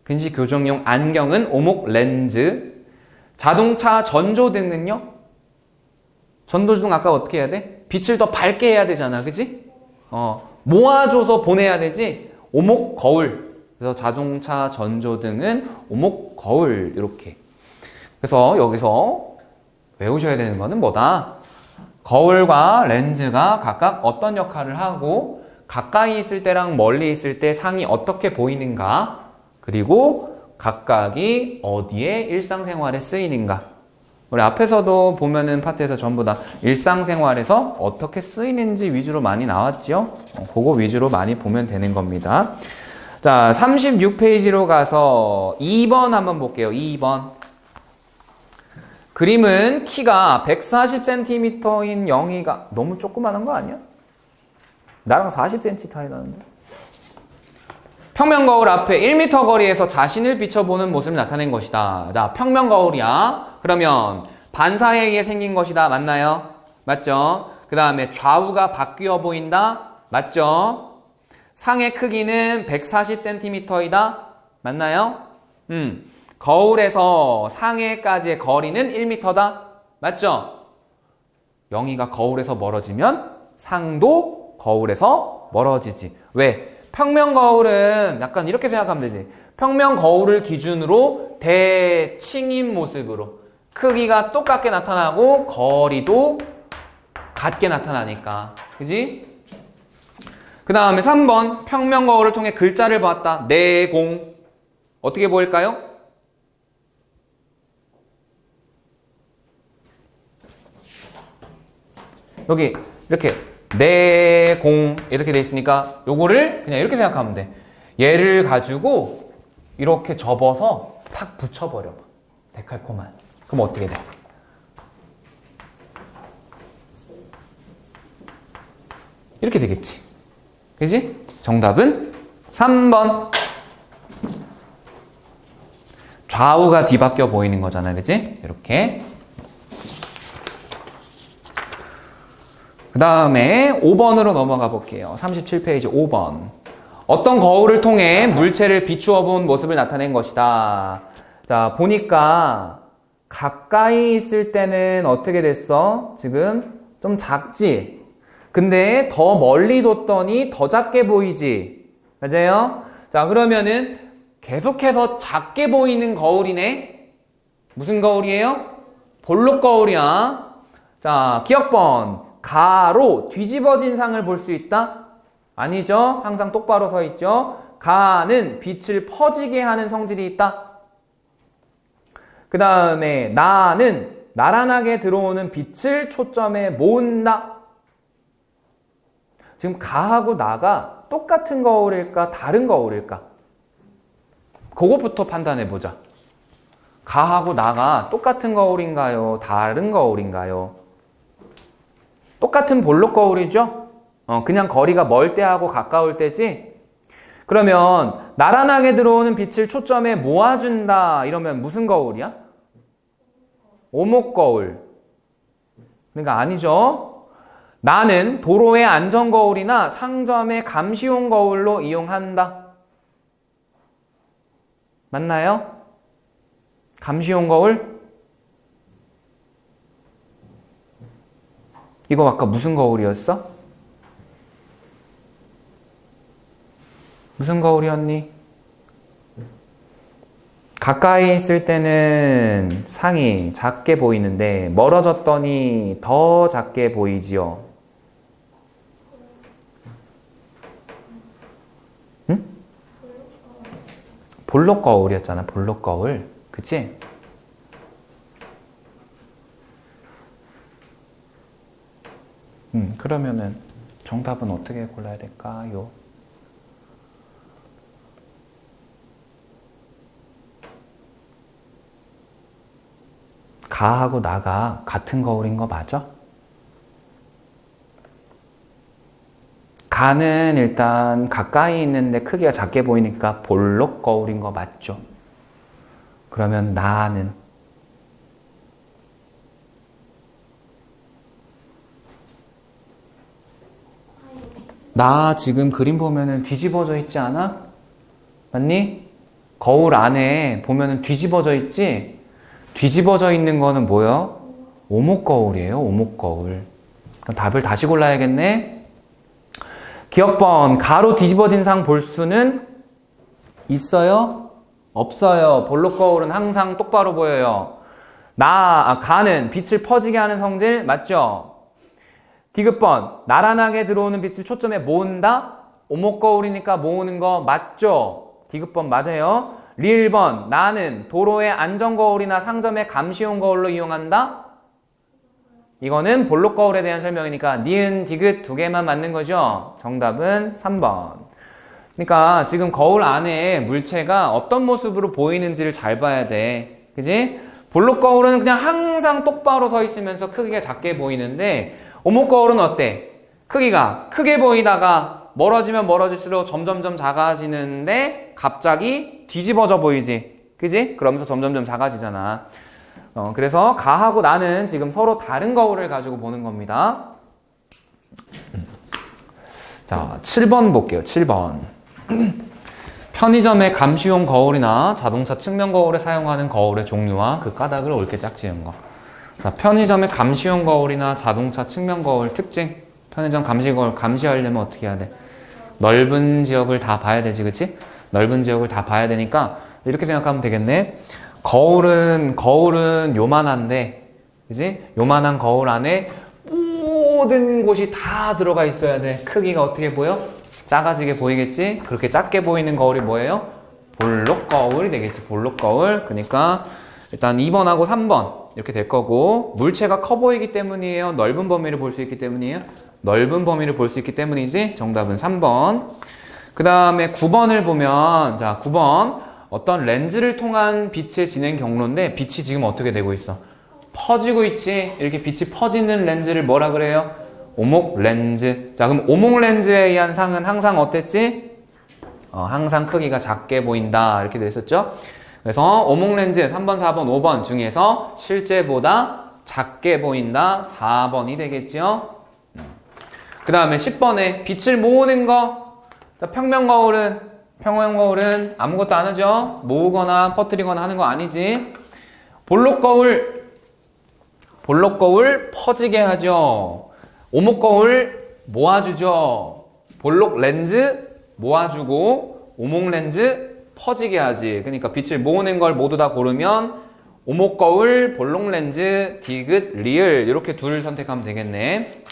근시 교정용 안경은 오목 렌즈. 자동차 전조등은요? 전조등 아까 어떻게 해야 돼? 빛을 더 밝게 해야 되잖아. 그지? 모아줘서 보내야 되지? 오목 거울. 그래서 자동차 전조등은 오목 거울. 이렇게. 그래서 여기서 외우셔야 되는 거는 뭐다? 거울과 렌즈가 각각 어떤 역할을 하고 가까이 있을 때랑 멀리 있을 때 상이 어떻게 보이는가, 그리고 각각이 어디에 일상생활에 쓰이는가. 우리 앞에서도 보면은 파트에서 전부 다 일상생활에서 어떻게 쓰이는지 위주로 많이 나왔죠? 그거 위주로 많이 보면 되는 겁니다. 자, 36페이지로 가서 2번 한번 볼게요. 2번. 그림은 키가 140cm인 영희가 너무 조그만한 거 아니야? 나랑 40cm 차이 나는데. 평면 거울 앞에 1m 거리에서 자신을 비춰보는 모습을 나타낸 것이다. 자, 평면 거울이야. 그러면 반사에 의해 생긴 것이다. 맞나요? 맞죠? 그 다음에 좌우가 바뀌어 보인다. 맞죠? 상의 크기는 140cm이다. 맞나요? 거울에서 상해까지의 거리는 1m다. 맞죠? 영희가 거울에서 멀어지면 상도 거울에서 멀어지지. 왜? 평면 거울은 약간 이렇게 생각하면 되지. 평면 거울을 기준으로 대칭인 모습으로 크기가 똑같게 나타나고 거리도 같게 나타나니까. 그지? 그 다음에 3번. 평면 거울을 통해 글자를 보았다. 내공. 어떻게 보일까요? 여기 이렇게 내공 이렇게 돼 있으니까 요거를 그냥 이렇게 생각하면 돼. 얘를 가지고 이렇게 접어서 탁 붙여버려. 데칼코만. 그럼 어떻게 돼? 이렇게 되겠지. 그지? 정답은 3번. 좌우가 뒤바뀌어 보이는 거잖아. 그지? 이렇게. 그 다음에 5번으로 넘어가 볼게요. 37페이지 5번. 어떤 거울을 통해 물체를 비추어 본 모습을 나타낸 것이다. 자, 보니까 가까이 있을 때는 어떻게 됐어? 지금 좀 작지? 근데 더 멀리 뒀더니 더 작게 보이지? 맞아요? 자, 그러면은 계속해서 작게 보이는 거울이네? 무슨 거울이에요? 볼록 거울이야. 자, 기억번. 가로 뒤집어진 상을 볼 수 있다? 아니죠. 항상 똑바로 서 있죠. 가는 빛을 퍼지게 하는 성질이 있다. 그 다음에 나는 나란하게 들어오는 빛을 초점에 모은다. 지금 가하고 나가 똑같은 거울일까 다른 거울일까? 그것부터 판단해 보자. 가하고 나가 똑같은 거울인가요? 다른 거울인가요? 똑같은 볼록 거울이죠? 그냥 거리가 멀 때하고 가까울 때지? 그러면 나란하게 들어오는 빛을 초점에 모아준다. 이러면 무슨 거울이야? 오목 거울. 그러니까 아니죠? 나는 도로의 안전 거울이나 상점의 감시용 거울로 이용한다. 맞나요? 감시용 거울? 이거 아까 무슨 거울이었어? 무슨 거울이었니? 가까이 있을 때는 상이 작게 보이는데 멀어졌더니 더 작게 보이지요. 응? 볼록 거울이었잖아. 볼록 거울. 그치? 그러면은 정답은 어떻게 골라야 될까요? 가하고 나가 같은 거울인 거 맞아? 가는 일단 가까이 있는데 크기가 작게 보이니까 볼록 거울인 거 맞죠? 그러면 나는 나 지금 그림 보면은 뒤집어져 있지 않아? 맞니? 거울 안에 보면은 뒤집어져 있지? 뒤집어져 있는 거는 뭐야? 오목 거울이에요. 오목 거울. 그럼 답을 다시 골라야겠네. 기억번. 가로 뒤집어진 상 볼 수는 있어요? 없어요. 볼록 거울은 항상 똑바로 보여요. 가는 빛을 퍼지게 하는 성질 맞죠? 디귿번 나란하게 들어오는 빛을 초점에 모은다. 오목거울이니까 모으는 거 맞죠? 디귿번 맞아요. 리을번 나는 도로의 안전거울이나 상점의 감시용 거울로 이용한다. 이거는 볼록거울에 대한 설명이니까 니은, 디귿 두 개만 맞는 거죠. 정답은 3번. 그러니까 지금 거울 안에 물체가 어떤 모습으로 보이는지를 잘 봐야 돼. 그지? 볼록거울은 그냥 항상 똑바로 서 있으면서 크기가 작게 보이는데 오목거울은 어때? 크기가 크게 보이다가 멀어지면 멀어질수록 점점점 작아지는데 갑자기 뒤집어져 보이지. 그지? 그러면서 점점점 작아지잖아. 그래서 가하고 나는 지금 서로 다른 거울을 가지고 보는 겁니다. 자, 7번 볼게요. 7번. 편의점의 감시용 거울이나 자동차 측면 거울에 사용하는 거울의 종류와 그 까닭을 옳게 짝지은 거. 자, 편의점의 감시용 거울이나 자동차 측면 거울 특징. 편의점 감시 거울 감시하려면 어떻게 해야 돼? 넓은 지역을 다 봐야 되지, 그치? 넓은 지역을 다 봐야 되니까 이렇게 생각하면 되겠네. 거울은 요만한데, 그지? 요만한 거울 안에 모든 곳이 다 들어가 있어야 돼. 크기가 어떻게 보여? 작아지게 보이겠지? 그렇게 작게 보이는 거울이 뭐예요? 볼록거울이 되겠지. 볼록거울. 그러니까 일단 2번하고 3번 이렇게 될 거고, 물체가 커 보이기 때문이에요? 넓은 범위를 볼 수 있기 때문이에요? 넓은 범위를 볼 수 있기 때문이지. 정답은 3번. 그 다음에 9번을 보면, 자, 9번. 어떤 렌즈를 통한 빛의 진행 경로인데 빛이 지금 어떻게 되고 있어? 퍼지고 있지. 이렇게 빛이 퍼지는 렌즈를 뭐라 그래요? 오목 렌즈. 자, 그럼 오목 렌즈에 의한 상은 항상 어땠지? 항상 크기가 작게 보인다. 이렇게 됐었죠? 그래서 오목 렌즈 3번, 4번, 5번 중에서 실제보다 작게 보인다. 4번이 되겠죠? 그 다음에 10번에 빛을 모으는 거. 자, 평면 거울은 아무것도 안 하죠. 모으거나 퍼뜨리거나 하는 거 아니지. 볼록거울 퍼지게 하죠. 오목거울 모아주죠. 볼록 렌즈 모아주고 오목 렌즈 퍼지게 하지. 그러니까 빛을 모으는 걸 모두 다 고르면 오목거울, 볼록 렌즈, 디귿, 리을 이렇게 둘 선택하면 되겠네.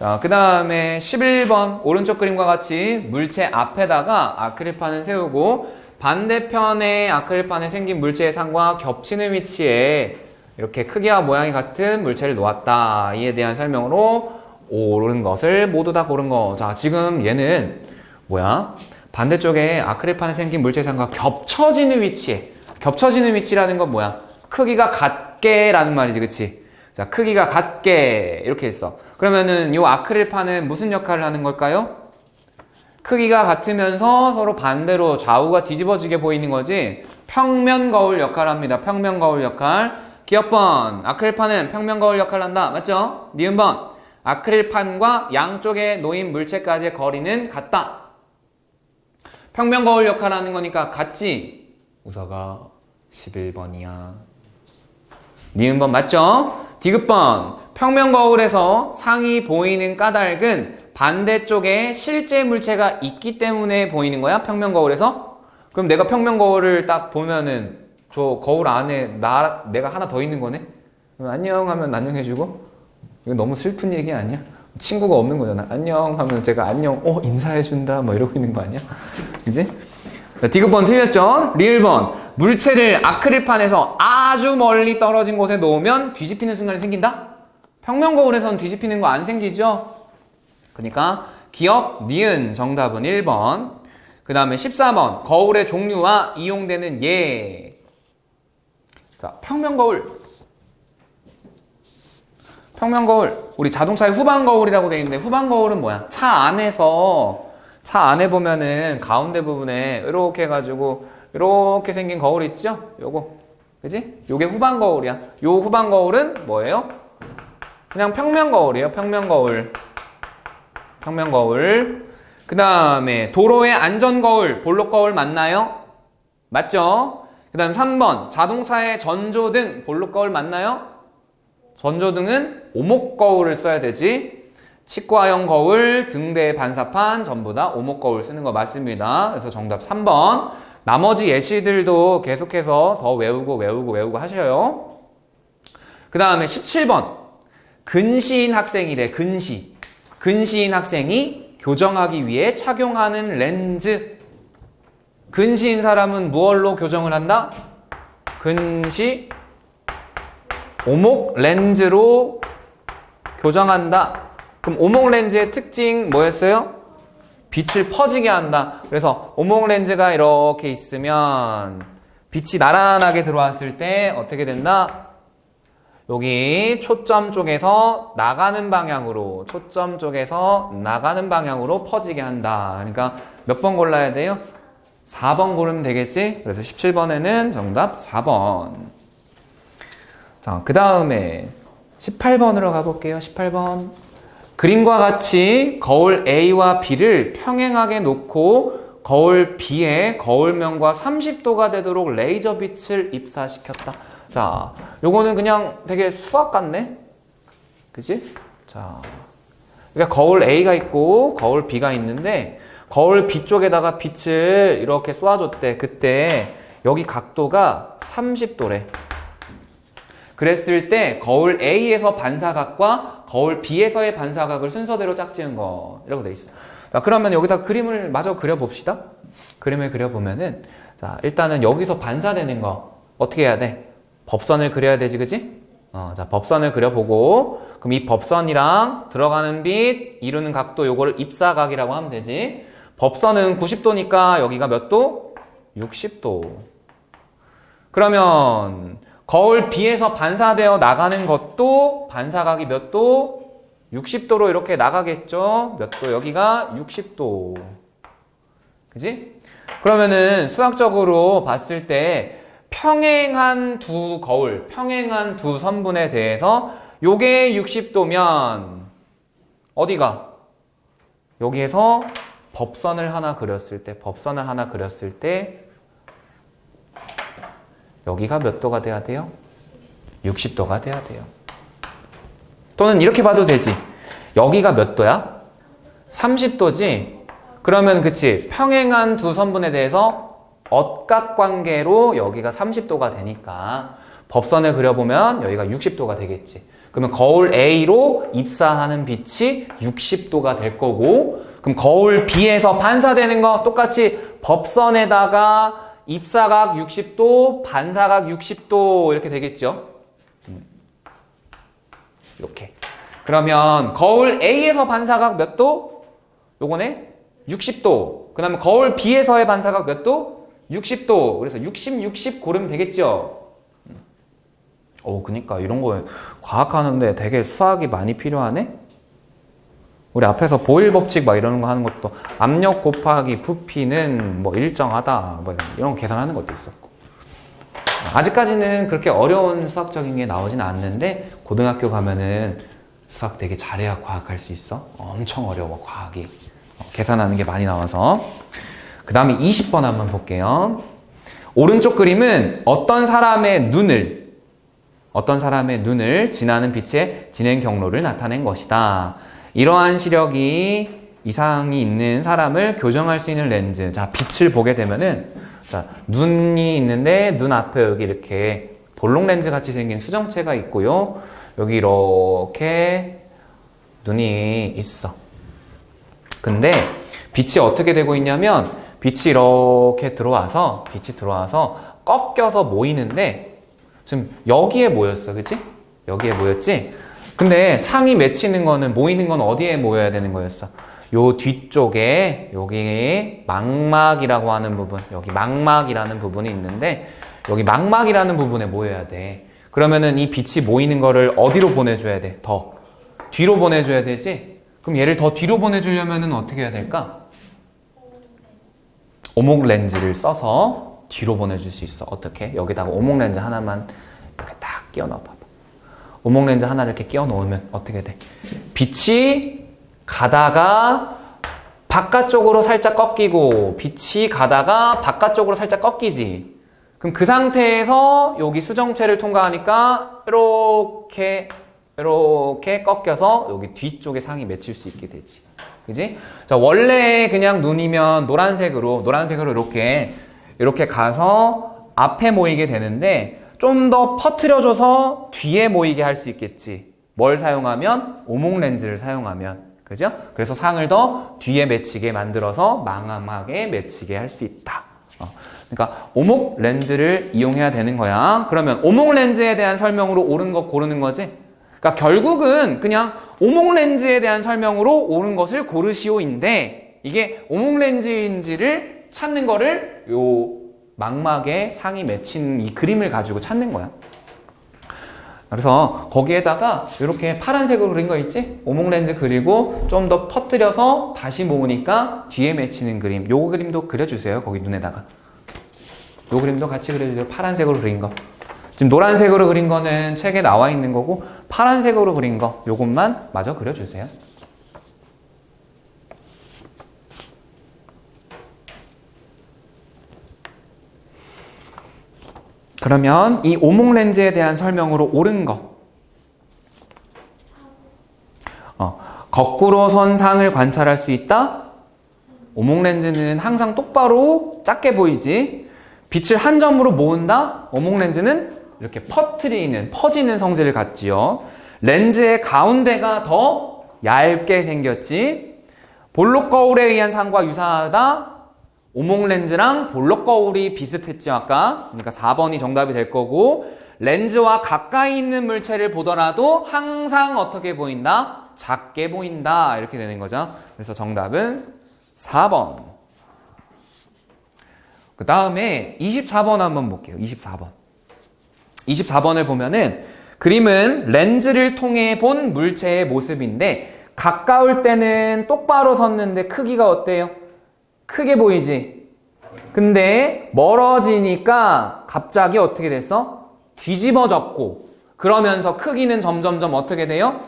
자, 그 다음에 11번 오른쪽 그림과 같이 물체 앞에다가 아크릴판을 세우고 반대편에 아크릴판에 생긴 물체의 상과 겹치는 위치에 이렇게 크기와 모양이 같은 물체를 놓았다. 이에 대한 설명으로 옳은 것을 모두 다 고른 거. 자, 지금 얘는 뭐야? 반대쪽에 아크릴판에 생긴 물체의 상과 겹쳐지는 위치라는 건 뭐야? 크기가 같게 라는 말이지, 그치? 자, 크기가 같게 이렇게 했어. 그러면은 이 아크릴판은 무슨 역할을 하는 걸까요? 크기가 같으면서 서로 반대로 좌우가 뒤집어지게 보이는 거지. 평면 거울 역할을 합니다. 평면 거울 역할. 기억번 아크릴판은 평면 거울 역할을 한다. 맞죠? 니은번 아크릴판과 양쪽에 놓인 물체까지의 거리는 같다. 평면 거울 역할을 하는 거니까 같지? 우서가 11번이야. 니은번 맞죠? 디귿번 평면 거울에서 상이 보이는 까닭은 반대쪽에 실제 물체가 있기 때문에 보이는 거야. 평면 거울에서. 그럼 내가 평면 거울을 딱 보면은 저 거울 안에 내가 하나 더 있는 거네. 그럼 안녕 하면 안녕해주고. 이거 너무 슬픈 얘기 아니야? 친구가 없는 거잖아. 안녕 하면 제가 안녕 인사해준다 뭐 이러고 있는 거 아니야? 그지? 디귿번 틀렸죠? 리을번 물체를 아크릴판에서 아주 멀리 떨어진 곳에 놓으면 뒤집히는 순간이 생긴다? 평면 거울에서는 뒤집히는 거 안 생기죠? 그러니까 기억, 니은 정답은 1번. 그 다음에 14번 거울의 종류와 이용되는 예. 자, 평면 거울 우리 자동차의 후방 거울이라고 되어 있는데 후방 거울은 뭐야? 차 안에 보면은 가운데 부분에 이렇게 해가지고 이렇게 생긴 거울 있죠? 요거 그지? 요게 후방 거울이야. 요 후방 거울은 뭐예요? 그냥 평면 거울이에요. 평면 거울. 그 다음에 도로의 안전 거울, 볼록 거울 맞나요? 맞죠? 그 다음 3번 자동차의 전조등, 볼록 거울 맞나요? 전조등은 오목 거울을 써야 되지. 치과형 거울, 등대 반사판 전부 다 오목 거울 쓰는 거 맞습니다. 그래서 정답 3번. 나머지 예시들도 계속해서 더 외우고 하셔요. 그 다음에 17번 근시인 학생이래. 근시인 학생이 교정하기 위해 착용하는 렌즈. 근시인 사람은 무얼로 교정을 한다? 근시 오목 렌즈로 교정한다. 그럼 오목 렌즈의 특징 뭐였어요? 빛을 퍼지게 한다. 그래서 오목 렌즈가 이렇게 있으면 빛이 나란하게 들어왔을 때 어떻게 된다? 여기 초점 쪽에서 나가는 방향으로 퍼지게 한다. 그러니까 몇 번 골라야 돼요? 4번 고르면 되겠지? 그래서 17번에는 정답 4번. 자, 그 다음에 18번으로 가볼게요. 18번. 그림과 같이 거울 A와 B를 평행하게 놓고 거울 B에 거울면과 30도가 되도록 레이저 빛을 입사시켰다. 자, 요거는 그냥 되게 수학 같네? 그치? 자, 그러니까 거울 A가 있고 거울 B가 있는데 거울 B 쪽에다가 빛을 이렇게 쏘아줬대. 그때 여기 각도가 30도래. 그랬을 때 거울 A에서 반사각과 거울 B에서의 반사각을 순서대로 짝지은 거 이라고 돼 있어. 자, 그러면 여기다 그림을 마저 그려봅시다. 그림을 그려보면은 자, 일단은 여기서 반사되는 거 어떻게 해야 돼? 법선을 그려야 되지, 그지? 자, 법선을 그려보고 그럼 이 법선이랑 들어가는 빛 이루는 각도 요거를 입사각이라고 하면 되지. 법선은 90도니까 여기가 몇 도? 60도. 그러면 거울 B에서 반사되어 나가는 것도 반사각이 몇 도? 60도로 이렇게 나가겠죠? 몇 도? 여기가 60도. 그지? 그러면은 수학적으로 봤을 때 평행한 두 거울, 평행한 두 선분에 대해서 요게 60도면 어디가? 여기에서 법선을 하나 그렸을 때 여기가 몇 도가 돼야 돼요? 60도가 돼야 돼요. 또는 이렇게 봐도 되지. 여기가 몇 도야? 30도지? 그러면 그치. 평행한 두 선분에 대해서 억각관계로 여기가 30도가 되니까 법선을 그려보면 여기가 60도가 되겠지. 그러면 거울 A로 입사하는 빛이 60도가 될 거고, 그럼 거울 B에서 반사되는 거 똑같이 법선에다가 입사각 60도, 반사각 60도 이렇게 되겠죠. 이렇게. 그러면 거울 A에서 반사각 몇 도? 요거네 60도. 그 다음에 거울 B에서의 반사각 몇 도? 60도. 그래서 60, 60 고르면 되겠죠. 그니까 이런 거 과학하는데 되게 수학이 많이 필요하네? 우리 앞에서 보일 법칙 막 이러는 거 하는 것도 압력 곱하기 부피는 뭐 일정하다 뭐 이런 거 계산하는 것도 있었고. 아직까지는 그렇게 어려운 수학적인 게 나오진 않는데 고등학교 가면은 수학 되게 잘해야 과학할 수 있어. 엄청 어려워 과학이. 계산하는 게 많이 나와서. 그 다음에 20번 한번 볼게요. 오른쪽 그림은 어떤 사람의 눈을 지나는 빛의 진행 경로를 나타낸 것이다. 이러한 시력이 이상이 있는 사람을 교정할 수 있는 렌즈. 자, 빛을 보게 되면은, 자, 눈이 있는데, 눈 앞에 여기 이렇게 볼록 렌즈 같이 생긴 수정체가 있고요. 여기 이렇게 눈이 있어. 근데 빛이 어떻게 되고 있냐면, 빛이 이렇게 들어와서 꺾여서 모이는데, 지금 여기에 모였어. 그치? 여기에 모였지? 근데 상이 맺히는 거는 모이는 건 어디에 모여야 되는 거였어? 요 뒤쪽에 여기 망막이라고 하는 부분, 여기 망막이라는 부분이 있는데 여기 망막이라는 부분에 모여야 돼. 그러면은 이 빛이 모이는 거를 어디로 보내줘야 돼? 더 뒤로 보내줘야 되지? 그럼 얘를 더 뒤로 보내주려면은 어떻게 해야 될까? 오목 렌즈를 써서 뒤로 보내줄 수 있어. 어떻게? 여기다가 오목 렌즈 하나만 이렇게 딱 끼워 넣어봐. 오목 렌즈 하나를 이렇게 끼워 놓으면 어떻게 돼? 빛이 가다가 바깥쪽으로 살짝 꺾이고 빛이 가다가 바깥쪽으로 살짝 꺾이지. 그럼 그 상태에서 여기 수정체를 통과하니까 이렇게 꺾여서 여기 뒤쪽에 상이 맺힐 수 있게 되지. 그지? 자, 원래 그냥 눈이면 노란색으로 이렇게 가서 앞에 모이게 되는데 좀 더 퍼트려줘서 뒤에 모이게 할 수 있겠지. 뭘 사용하면? 오목 렌즈를 사용하면. 그죠? 그래서 상을 더 뒤에 맺히게 만들어서 망망하게 맺히게 할 수 있다. 그러니까 오목 렌즈를 이용해야 되는 거야. 그러면 오목 렌즈에 대한 설명으로 옳은 것 고르는 거지? 그러니까 결국은 그냥 오목 렌즈에 대한 설명으로 옳은 것을 고르시오인데 이게 오목 렌즈인지를 찾는 거를 요 망막에 상이 맺힌 이 그림을 가지고 찾는 거야. 그래서 거기에다가 이렇게 파란색으로 그린 거 있지? 오목 렌즈 그리고 좀 더 퍼뜨려서 다시 모으니까 뒤에 맺히는 그림. 요 그림도 그려주세요. 거기 눈에다가. 요 그림도 같이 그려주세요. 파란색으로 그린 거. 지금 노란색으로 그린 거는 책에 나와 있는 거고 파란색으로 그린 거 요것만 마저 그려주세요. 그러면 이 오목 렌즈에 대한 설명으로 옳은 거. 거꾸로 선 상을 관찰할 수 있다. 오목 렌즈는 항상 똑바로 작게 보이지. 빛을 한 점으로 모은다. 오목 렌즈는 이렇게 퍼지는 성질을 갖지요. 렌즈의 가운데가 더 얇게 생겼지. 볼록 거울에 의한 상과 유사하다. 오목 렌즈랑 볼록 거울이 비슷했죠, 아까. 그러니까 4번이 정답이 될 거고, 렌즈와 가까이 있는 물체를 보더라도 항상 어떻게 보인다? 작게 보인다. 이렇게 되는 거죠. 그래서 정답은 4번. 그 다음에 24번 한번 볼게요. 24번. 24번을 보면은 그림은 렌즈를 통해 본 물체의 모습인데 가까울 때는 똑바로 섰는데 크기가 어때요? 크게 보이지? 근데 멀어지니까 갑자기 어떻게 됐어? 뒤집어졌고 그러면서 크기는 점점점 어떻게 돼요?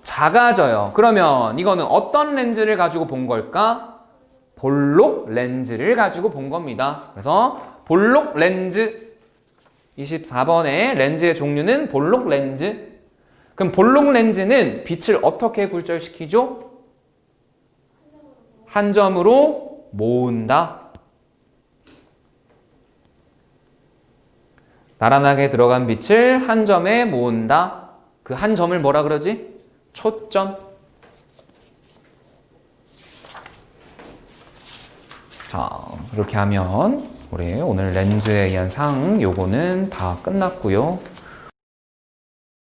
작아져요. 그러면 이거는 어떤 렌즈를 가지고 본 걸까? 볼록 렌즈를 가지고 본 겁니다. 그래서 볼록 렌즈 24번의 렌즈의 종류는 볼록 렌즈. 그럼 볼록 렌즈는 빛을 어떻게 굴절시키죠? 한 점으로 모은다. 나란하게 들어간 빛을 한 점에 모은다. 그 한 점을 뭐라 그러지? 초점. 자, 그렇게 하면 우리 오늘 렌즈에 의한 상 요거는 다 끝났고요.